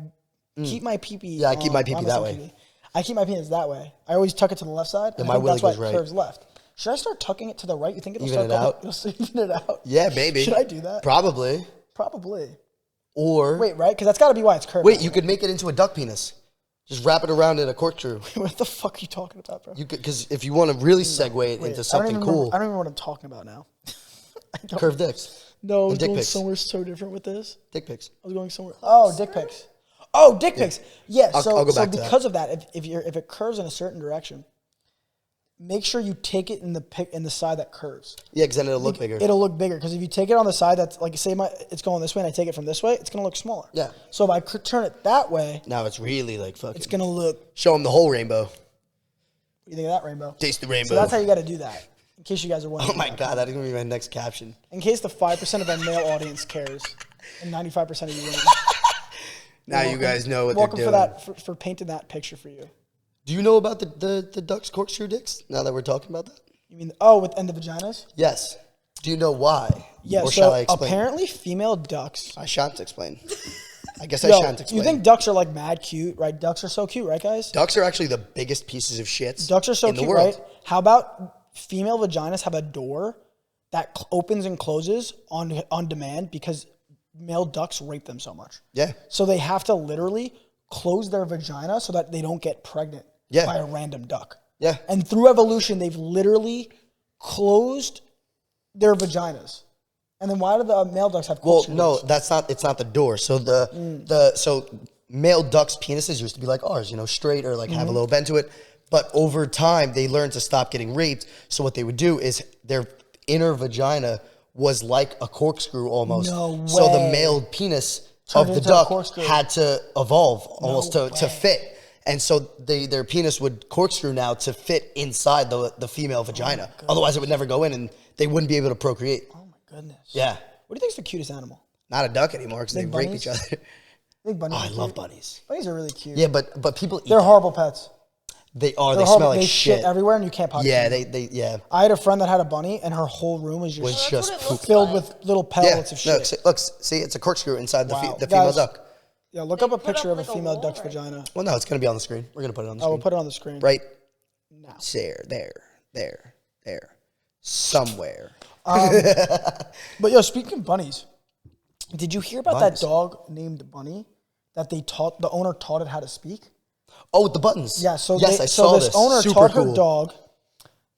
keep my PP. Yeah, I keep my PP I'm that saying way. PP. I keep my penis that way. I always tuck it to the left side. And my I think that's why willy goes it right. curves left. Should I start tucking it to the right? You think it'll Even start it out? It'll even it out? Yeah, maybe. Should I do that? Probably. Probably. Or Wait, right? Because that's got to be why it's curved. wait, you could make it into a duck penis. Just wrap it around in a corkscrew. What the fuck are you talking about, bro? You could because if you want to really segue it Wait, into I don't something even cool, remember, I don't even know what I'm talking about now. I don't- curved dicks, No, I was and dick going pics. somewhere so different with this. dick pics. I was going somewhere. Oh, dick pics. Oh, dick pics. Yeah. I'll So, go so back to that. because of that, if it curves in a certain direction, make sure you take it in the side that curves. Yeah, because then it'll look bigger. It'll look bigger because if you take it on the side that's like say it's going this way and I take it from this way, it's gonna look smaller. Yeah. So if I turn it that way, Now it's really like fucking. it's gonna look. What Show them the whole rainbow. do you think of that rainbow? Taste the rainbow. So that's how you got to do that. In case you guys are Oh wondering. my god, that is gonna be my next caption. In case the 5% of our male audience cares, and 95% of you women. Now you guys know what Welcome they're for doing. that for painting that picture for you. Do you know about the ducks corkscrew dicks? Now that we're talking about that. You mean and the vaginas? Yes. Do you know why? Yeah. Or So shall I explain? apparently, female ducks. I shan't explain. I guess I Yo, shan't explain. you think ducks are like mad cute, right? Ducks are so cute, right, guys? ducks are actually the biggest pieces of shits Ducks are so in the cute, world? right? How about female vaginas have a door that opens and closes on demand because male ducks rape them so much. Yeah. So they have to literally close their vagina so that they don't get pregnant Yeah. by a random duck. Yeah. And through evolution, they've literally closed their vaginas. And then why do the male ducks have Well, corkscrews? no, that's not. It's not the door. So so male ducks' penises used to be like ours, straight or like have a little bend to it. But over time, they learned to stop getting raped. So what they would do is their inner vagina was like a corkscrew almost. No So the way. male penis Turned of the into a duck corkscrew. had to evolve almost to way. fit. And so their penis would corkscrew now to fit inside the female vagina. Otherwise, it would never go in, and they wouldn't be able to procreate. Oh my goodness. Yeah, What do you think is the cutest animal? not a duck anymore because they Think rape bunnies? each other. I think bunnies. Oh, I are love cute. bunnies. Bunnies are really cute. Yeah, but people eat They're them. horrible pets. They are. They're They horrible. smell like They shit. everywhere and you can't potty Yeah, train them. yeah. I had a friend that had a bunny and her whole room was Was just just what it poop. looks filled like. with little Yeah, pellets of shit. look, see, it's a corkscrew inside Wow. the female Guys, duck. Yeah, look up a put picture up of a like a female wall duck's right vagina. Well, no, it's gonna be on the screen. We're gonna put it on the I screen. will put it on the screen. right now. there, somewhere. But yo, speaking of bunnies, did you hear about Bunnies. that dog named Bunny that the owner taught it how to speak? Oh, with the buttons. Yeah, so yes, I saw this this. owner Super taught cool. her dog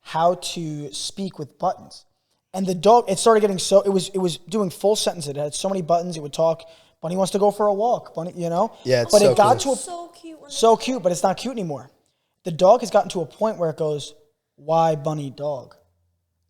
how to speak with buttons. And the dog, it started getting it was doing full sentences. It had so many buttons, it would talk, Bunny wants to go for a walk, Bunny, Yeah, it's but so it got cool. to a So cute. When so cute, but it's not cute anymore. The dog has gotten to a point where it goes, why Bunny dog?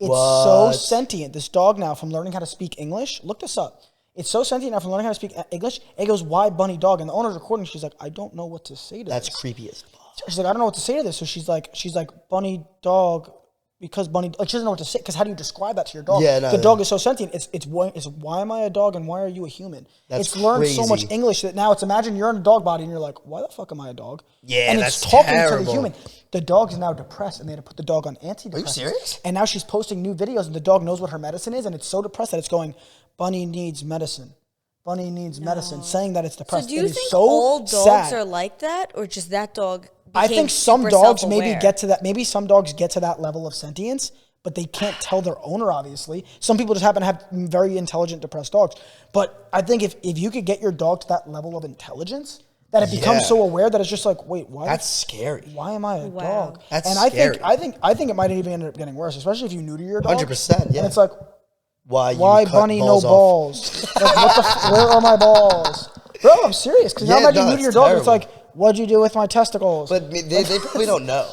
It's so What? sentient. This dog now, from learning how to speak English, look this up. It's so sentient now from learning how to speak English. It goes, why Bunny dog? And the owner's recording. She's like, I don't know what to say to That's this. creepy as fuck. She's like, I don't know what to say to this. So she's like, Bunny dog, because Bunny, like, she doesn't know what to say, because how do you describe that to your dog? Yeah, no, the dog is so sentient. It's why am I a dog and why are you a human? That's it's learned so much crazy. English that now it's imagine you're in a dog body and you're like, why the fuck am I a dog? Yeah, and that's it's talking to terrible. the human. The dog is now depressed and they had to put the dog on antidepressants. Are you serious? And now she's posting new videos and the dog knows what her medicine is and it's so depressed that it's going, Bunny needs medicine. Bunny needs medicine, saying that it's depressed. So do you It is think so all dogs sad. are like that, or just that dog? I became think some super dogs maybe self-aware? get to that. Maybe some dogs get to that level of sentience, but they can't tell their owner. Obviously, some people just happen to have very intelligent, depressed dogs. But I think if you could get your dog to that level of intelligence, that it becomes Yeah. so aware that it's just like, wait, why? That's scary. Why am I a Wow. dog? That's and scary. I think it might even end up getting worse, especially if you're new to your dog. 100%, yeah. And it's like, Why you why cut Bunny no balls off. balls? Like, what the where are my balls? Bro, I'm serious. Because now Yeah, imagine no, new to your it's dog. It's terrible. like, what'd you do with my testicles? But they probably don't know.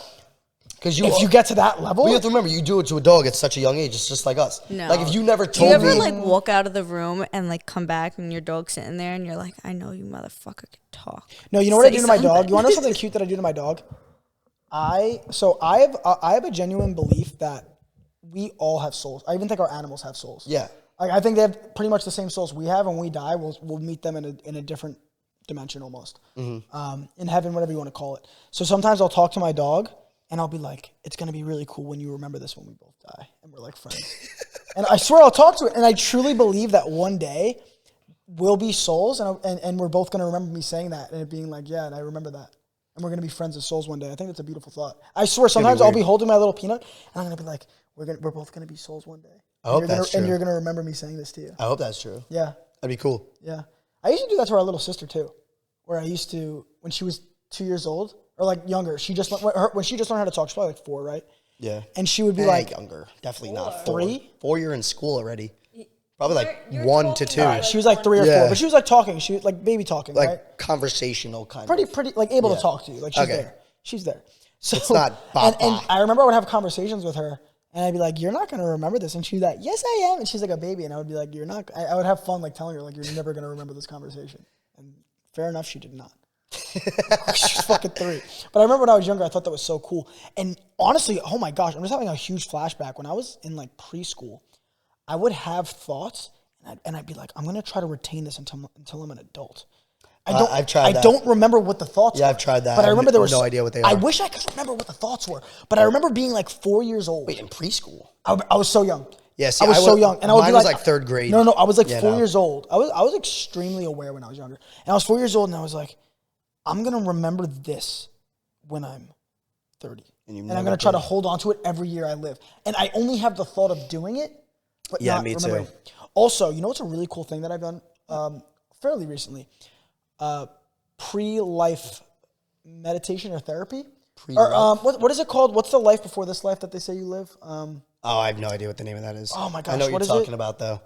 Because if you get to that level, But you have to remember, you do it to a dog at such a young age. It's just like us. No. Like if you never Do you told ever me, like walk out of the room and like come back and your dog's sitting there and you're like, I know you motherfucker can talk. No, you know what I Say do to my dog? something. You want to know something cute that I do to my dog? I have a genuine belief that we all have souls. I even think our animals have souls. yeah, Like I think they have pretty much the same souls we have. And when we die, we'll meet them in a different dimension almost. In heaven, whatever you want to call it. So sometimes I'll talk to my dog and I'll be like, it's gonna be really cool when you remember this when we both die and we're like friends. And I swear I'll talk to it, and I truly believe that one day we'll be souls, and we're both gonna remember me saying that and it being like, yeah, and I remember that. And we're gonna be friends as souls one day. I think that's a beautiful thought. I swear, sometimes I'll weird. be holding my little peanut, and I'm gonna be like, we're both gonna be souls one day. I hope And you're that's gonna, And true. you're gonna remember me saying this to you. I hope that's true. Yeah, That'd be cool. yeah. I used to do that to our little sister too, where I used to when she was 2 years old or like younger. When she just learned how to talk. She's probably like 4, right? Yeah. And she would be Like like, younger, definitely not 3? 4 you're in school already. Probably like You're 1 to talking 2. about, she was like 3 or 4, Yeah. but she was like talking. She was like baby talking, Like right? conversational kind Pretty of. like able Yeah. to talk to you. Like she's Okay. there. She's there. So It's not and ba-ba. I remember I would have conversations with her, and I'd be like, "You're not gonna remember this," and she's like, "Yes, I am," and she's like a baby, and I would be like, "You're not." I would have fun like telling her like, "You're never gonna remember this conversation," and fair enough, she did not. She's fucking 3. But I remember when I was younger, I thought that was so cool. And honestly, oh my gosh, I'm just having a huge flashback. When I was in like preschool, I would have thoughts, and I'd be like, I'm gonna try to retain this until I'm an adult. I've tried I that. don't remember what the thoughts were. Yeah, I've tried that. But I I have remember there was no idea what they I are. wish I could remember what the thoughts were. But I remember being like 4 years old. Wait, in preschool? I was so young. Yeah, see, I was I so was- young, and I would be mine was like, like 3rd grade. No, I was like Yeah, 4 no. years old. I was extremely aware when I was younger, and I was 4 years old, and I was like, I'm gonna remember this when I'm 30, And you I'm never gonna try to did. hold on to it every year I live. And I only have the thought of doing it, but Yeah, not me too. remembering. Also, you know what's a really cool thing that I've done fairly recently? Pre-life meditation or therapy. Pre-life? What is it called? What's the life before this life that they say you live? Oh, I have no idea what the name of that is. Oh my I gosh, know what what you're is talking it? about though.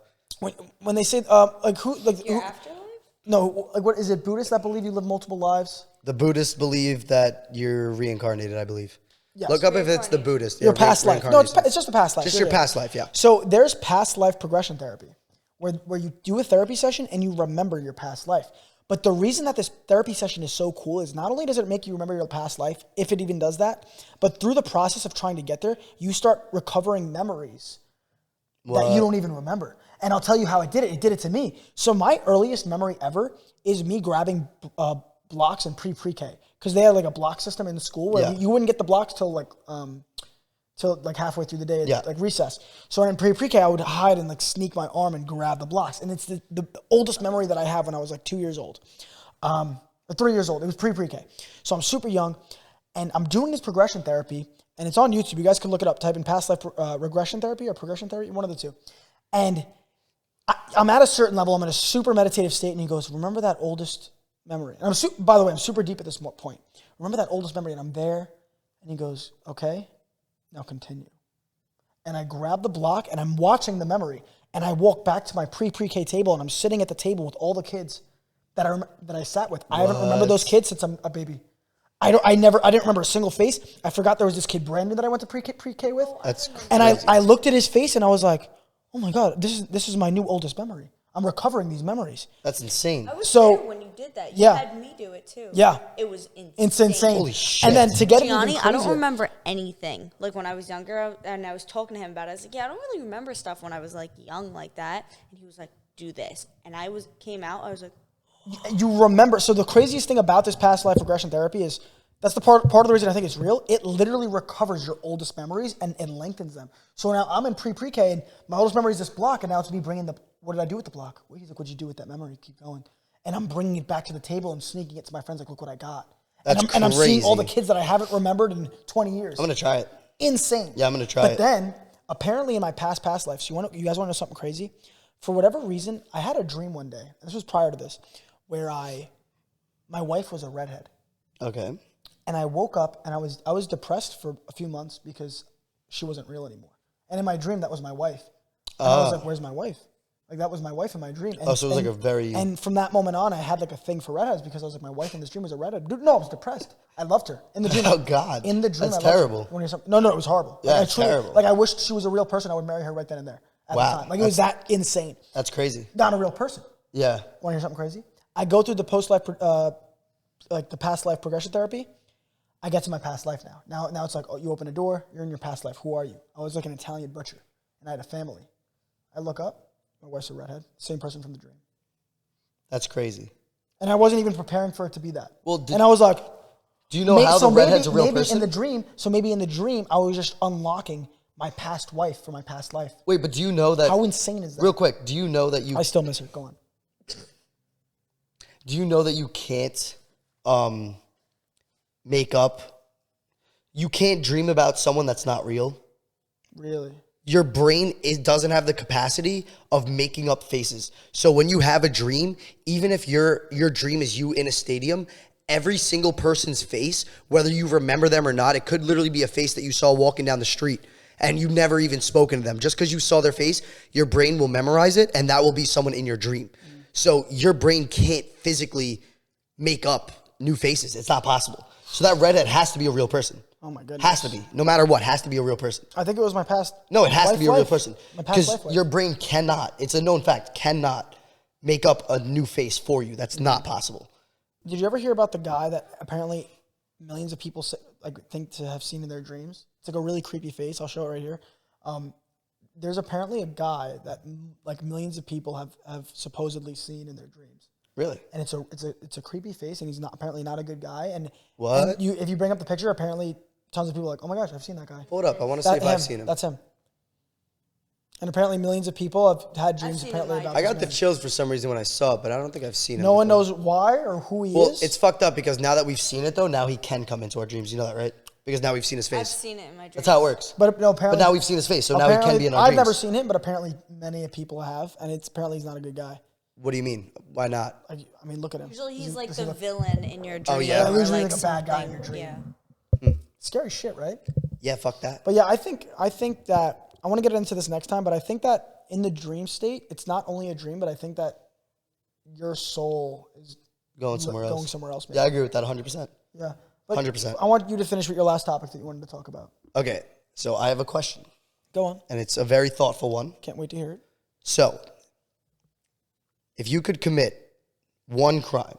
When they say like who like Your who, afterlife? no like what is it Buddhists that believe you live multiple lives? The Buddhists believe that you're reincarnated, I believe. Yes. Look up if it's the Buddhist. Your Yeah, past life. No, it's just a past life. Just Yeah, your yeah. past life, yeah. So there's past life progression therapy, where you do a therapy session and you remember your past life. But the reason that this therapy session is so cool is not only does it make you remember your past life, if it even does that, but through the process of trying to get there, you start recovering memories that you don't even remember. And I'll tell you how it did it. It did it to me. So my earliest memory ever is me grabbing blocks in pre-K, because they had like a block system in the school where Yeah. you wouldn't get the blocks till like halfway through the day, Yeah. like recess. So in pre-K, I would hide and like sneak my arm and grab the blocks. And it's the oldest memory that I have when I was like 2 years old, or 3 years old. It was pre-K. So I'm super young, and I'm doing this progression therapy, and it's on YouTube. You guys can look it up. Type in past life regression therapy or progression therapy, one of the two. And I'm at a certain level. I'm in a super meditative state, and he goes, "Remember that oldest memory?" And by the way, I'm super deep at this point. Remember that oldest memory, and I'm there. And he goes, "Okay, now continue." And I grab the block, and I'm watching the memory, and I walk back to my pre-K table, and I'm sitting at the table with all the kids that I sat with. I haven't remembered those kids since I'm a baby. I didn't remember a single face. I forgot there was this kid Brandon that I went to pre-K with. That's crazy. And I looked at his face and I was like, "Oh my God, this is my new oldest memory." I'm recovering these memories. That's insane. I was So- there when you did that. Yeah. You had me do it too. Yeah. It was insane. It's insane. Holy shit. And then to get it even Gianni, I don't crazier- remember anything. Like when I was younger, and I was talking to him about it, I was like, yeah, I don't really remember stuff when I was like young like that. And he was like, do this. And I came out, I was like, you remember. So the craziest thing about this past life regression therapy is that's the part of the reason I think it's real. It literally recovers your oldest memories and lengthens them. So now I'm in pre-K and my oldest memory is this block, and now it's me bringing what did I do with the block? He's like, what'd you do with that memory? Keep going. And I'm bringing it back to the table and sneaking it to my friends like, look what I got. That's and I'm seeing all the crazy. kids that I haven't remembered in 20 years. I'm gonna try it. Insane. Yeah, I'm gonna try but it. But then, apparently in my past lives, you guys want to know something crazy? For whatever reason, I had a dream one day, and this was prior to this, where my wife was a redhead. Okay. And I woke up and I was depressed for a few months because she wasn't real anymore. And in my dream, that was my wife. And I was like, where's my wife? Like, that was my wife in my dream. And, So it was like a very... And from that moment on, I had like a thing for redheads because I was like, my wife in this dream was a redhead. Dude, no, I was depressed. I loved her. In the dream. Oh, God. In the dream, That's I loved her. terrible. When you're no, it was horrible. Yeah, Like, it's terrible. Like, I wished she was a real person. I would marry her right then and there at the time. Like, it was that insane. That's crazy. Not a real person. Yeah. Want to hear something crazy? I go through the post-life, like the past life progression therapy. I get to my past life now. Now it's like, oh, you open a door, you're in your past life. Who are you? I was like an Italian butcher, and I had a family. I look up, my wife's a redhead, same person from the dream. That's crazy. And I wasn't even preparing for it to be that. Well, and I was like, do you know how the redhead's a real maybe person? in the dream, I was just unlocking my past wife for my past life. Wait, but do you know that... How insane is that? Real quick, do you know that you... I still miss her. Go on. Do you know that you can't make up... You can't dream about someone that's not real? Really? Your brain doesn't have the capacity of making up faces. So when you have a dream, even if your dream is you in a stadium, every single person's face, whether you remember them or not, it could literally be a face that you saw walking down the street and you've never even spoken to them. Just because you saw their face, your brain will memorize it, and that will be someone in your dream. So your brain can't physically make up new faces. It's not possible. So that redhead has to be a real person. Oh my goodness. Has to be. No matter what, has to be a real person. I think it was my past. No, it has to be a real life. person. My past Because life. your brain cannot, it's a known fact, cannot make up a new face for you. That's not possible. Did you ever hear about the guy that apparently millions of people think to have seen in their dreams? It's like a really creepy face. I'll show it right here. There's apparently a guy that like millions of people have supposedly seen in their dreams. Really? And it's a creepy face, and he's apparently not a good guy. And What? And if you bring up the picture, apparently tons of people are like, oh my gosh, I've seen that guy. Hold up. I want to see if I've seen him. That's him. And apparently millions of people have had dreams seen apparently him, about I this got the man. chills for some reason when I saw it, but I don't think I've seen him. No one before. knows why or who he Well, is. it's fucked up because now that we've seen it, though, now he can come into our dreams. You know that, right? Because now we've seen his I've face. seen it in my dreams. That's how it works. But no, apparently. But now we've seen his face, so now he can be in our I've dreams. never seen him, but apparently many people have, and apparently he's not a good guy. What do you mean? Why not? I mean, look at him. Usually he's like does he the look- villain in your dream. yeah? or Usually like like a bad guy in your something. dream. Yeah. Scary shit, right? Yeah, fuck that. But yeah, I think that I want to get into this next time, but I think that in the dream state, it's not only a dream, but I think that your soul is Going somewhere else. Going somewhere else. Maybe. Yeah, I agree with that 100%. Yeah. But 100%. I want you to finish with your last topic that you wanted to talk about. Okay, so I have a question, Go on. and it's a very thoughtful one. Can't wait to hear it. So, if you could commit one crime,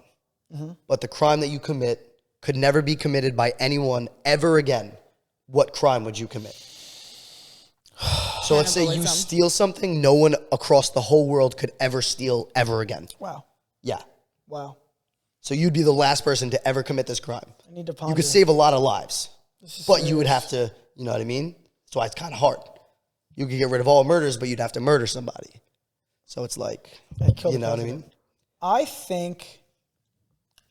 but the crime that you commit could never be committed by anyone ever again, what crime would you commit? So let's say you Cannibalism. steal something no one across the whole world could ever steal ever again. Wow. Yeah. Wow. So you'd be the last person to ever commit this crime. I need to ponder. You could save a lot of lives, This is but you would serious. have to, you know what I mean? That's why it's kind of hard. You could get rid of all murders, but you'd have to murder somebody. So it's like, kill you the know what I president. mean? I think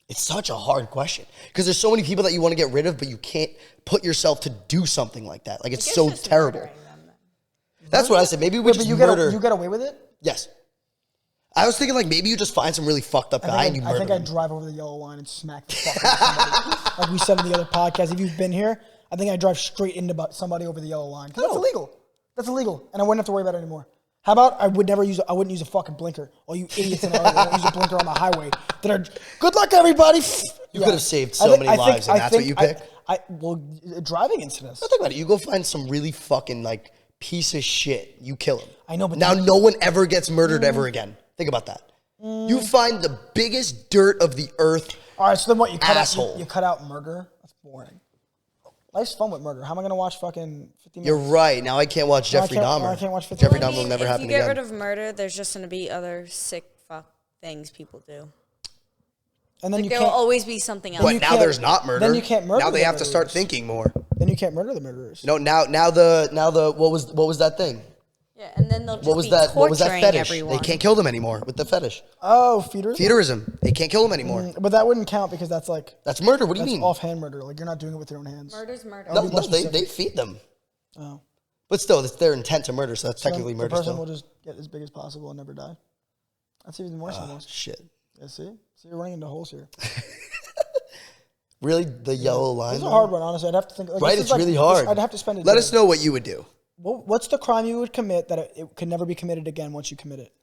It's such a hard question because there's so many people that you want to get rid of, but you can't put yourself to do something like that. Like it's so just terrible. murdering them, then. That's what I said. Maybe we but just you murder. get away with it. Yes. I was thinking like maybe you just find some really fucked up guy and you I murder think him. I'd drive over the yellow line and smack the fuck out of somebody. Like we said in the other podcast, if you've been here, I think I'd drive straight into somebody over the yellow line. 'Cause that's illegal. That's illegal, and I wouldn't have to worry about it anymore. How about I wouldn't use a fucking blinker. All you idiots in LA that don't use a blinker on the highway that are good luck everybody. You could have saved so many lives, and that's what you pick? Well, driving incidents. Think about it. You go find some really fucking like piece of shit. You kill him. I know, but now no one ever gets murdered ever again. Think about that. You find the biggest dirt of the earth. All right, so then what? You cut Asshole. out. You cut out murder. That's boring. Life's fun with murder. How am I gonna watch fucking 50 minutes? You're right. Now I can't watch Jeffrey Dahmer. I can't watch 50 Jeffrey minutes. Dahmer will never happen If you get again. rid of murder, there's just going to be other sick fuck things people do. And then you There will can't. always be something else. But you now can't- there's not murder. then you can't murder Now they the have to start murderers. thinking more. Then you can't murder the murderers. No, now the what was that thing? Yeah, and then they'll just What was be that? What was that torturing fetish? everyone. They can't kill them anymore with the fetish. Oh, feederism. Feederism. They can't kill them anymore. But that wouldn't count because that's like That's murder. What do you that's mean? offhand murder. Like you're not doing it with your own hands. Murder's murder. No, be more no, they specific. feed them. Oh. But still, it's their intent to murder, so that's technically The murder person still. will just get as big as possible and never die. That's even worse almost. Shit. Yeah, see, you're running into holes here. Really? The yellow line? This is a hard one, honestly. I'd have to think. Like, Right? this is It's like- really this- hard. I'd have to spend a Let day. us know what you would do. What's the crime you would commit that it could never be committed again once you commit it?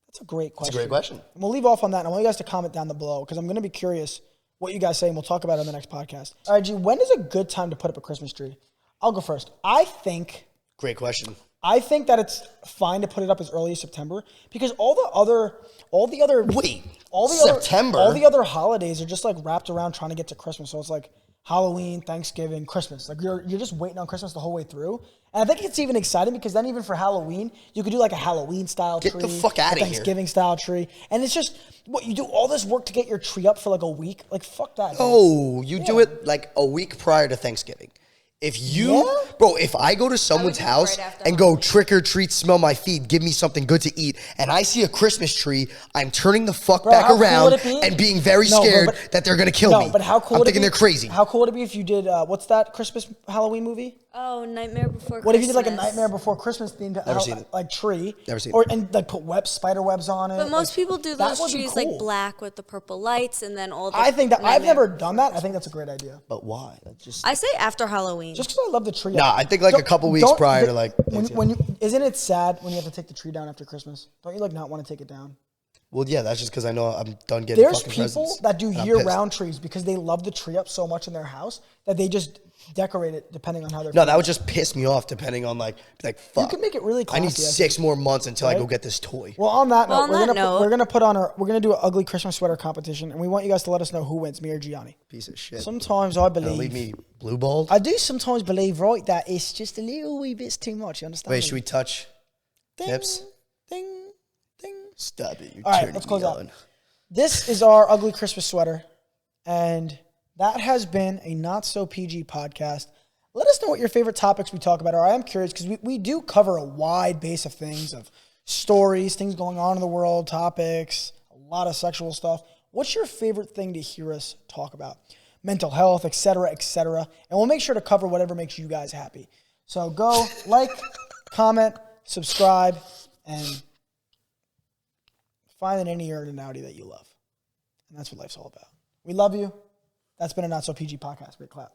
That's a great It's question. a great question. And we'll leave off on that. And I want you guys to comment down below because I'm going to be curious what you guys say, and we'll talk about it on the next podcast. All right, G, when is a good time to put up a Christmas tree? I'll go first. I think Great question. that it's fine to put it up as early as September because all the other Wait. September, September? all the other holidays are just like wrapped around trying to get to Christmas. So it's like Halloween, Thanksgiving, Christmas. Like you're just waiting on Christmas the whole way through. And I think it's even exciting because then even for Halloween, you could do like a Halloween style tree. Get the fuck outta a here. Thanksgiving style tree. And it's just what you do all this work to get your tree up for like a week. Like fuck that. man. Oh, you do it like a week prior to Thanksgiving. If you, Yeah? bro, if I go to someone's do it house right after and go trick or treat, smell my feet, give me something good to eat, and I see a Christmas tree, I'm turning the fuck Bro, back how cool around would it be? and being very No, bro, scared but- that they're gonna kill me. No, but how cool I'm would it thinking be? they're crazy. How cool would it be if you did what's that Christmas Halloween movie? Oh, Nightmare Before Christmas. What if you did like a Nightmare Before Christmas themed seen it. like tree? Never seen or it. and like put spider webs on it. But most like, people do that those would be trees cool. like black with the purple lights and then all the I think that I've Nightmare never done that. I think that's a great idea. But why? That's just I say after Halloween. Just because I love the tree. Nah, I think like a couple weeks prior to like when you isn't it sad when you have to take the tree down after Christmas? Don't you like not want to take it down? well, yeah, that's just because I know I'm done getting There's fucking people presents. that do And I'm year-round trees because they love the tree up so much in their house that they just decorate it depending on how they're. No, that would just piss me off depending on like fuck. You can make it really I need classy, I 6 more months until I go Right? get this toy. Well, on that Well, note, on that note- we're gonna do an ugly Christmas sweater competition, and we want you guys to let us know who wins, me or Gianni. Piece of shit. Sometimes I Gonna leave believe, me blue balled. I do sometimes believe, right, that it's just a little wee bit too much. You understand? Wait, me? should we touch Ding, tips? Ding, ding. Stop it. You're All right, turning let's close me out. on. This is our ugly Christmas sweater, and that has been a Not So PG podcast. Let us know what your favorite topics we talk about are. I am curious because we do cover a wide base of things, of stories, things going on in the world, topics, a lot of sexual stuff. What's your favorite thing to hear us talk about? Mental health, etc., etc. And we'll make sure to cover whatever makes you guys happy. So go like, comment, subscribe, and find an innie or an outie that you love. And that's what life's all about. We love you. That's been a Not So PG podcast. Great clap.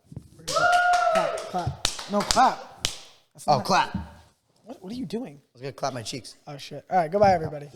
Clap, clap. No, clap. That's Oh, not- clap. I What are you doing? was gonna clap my cheeks. Oh, shit. All right, goodbye, everybody.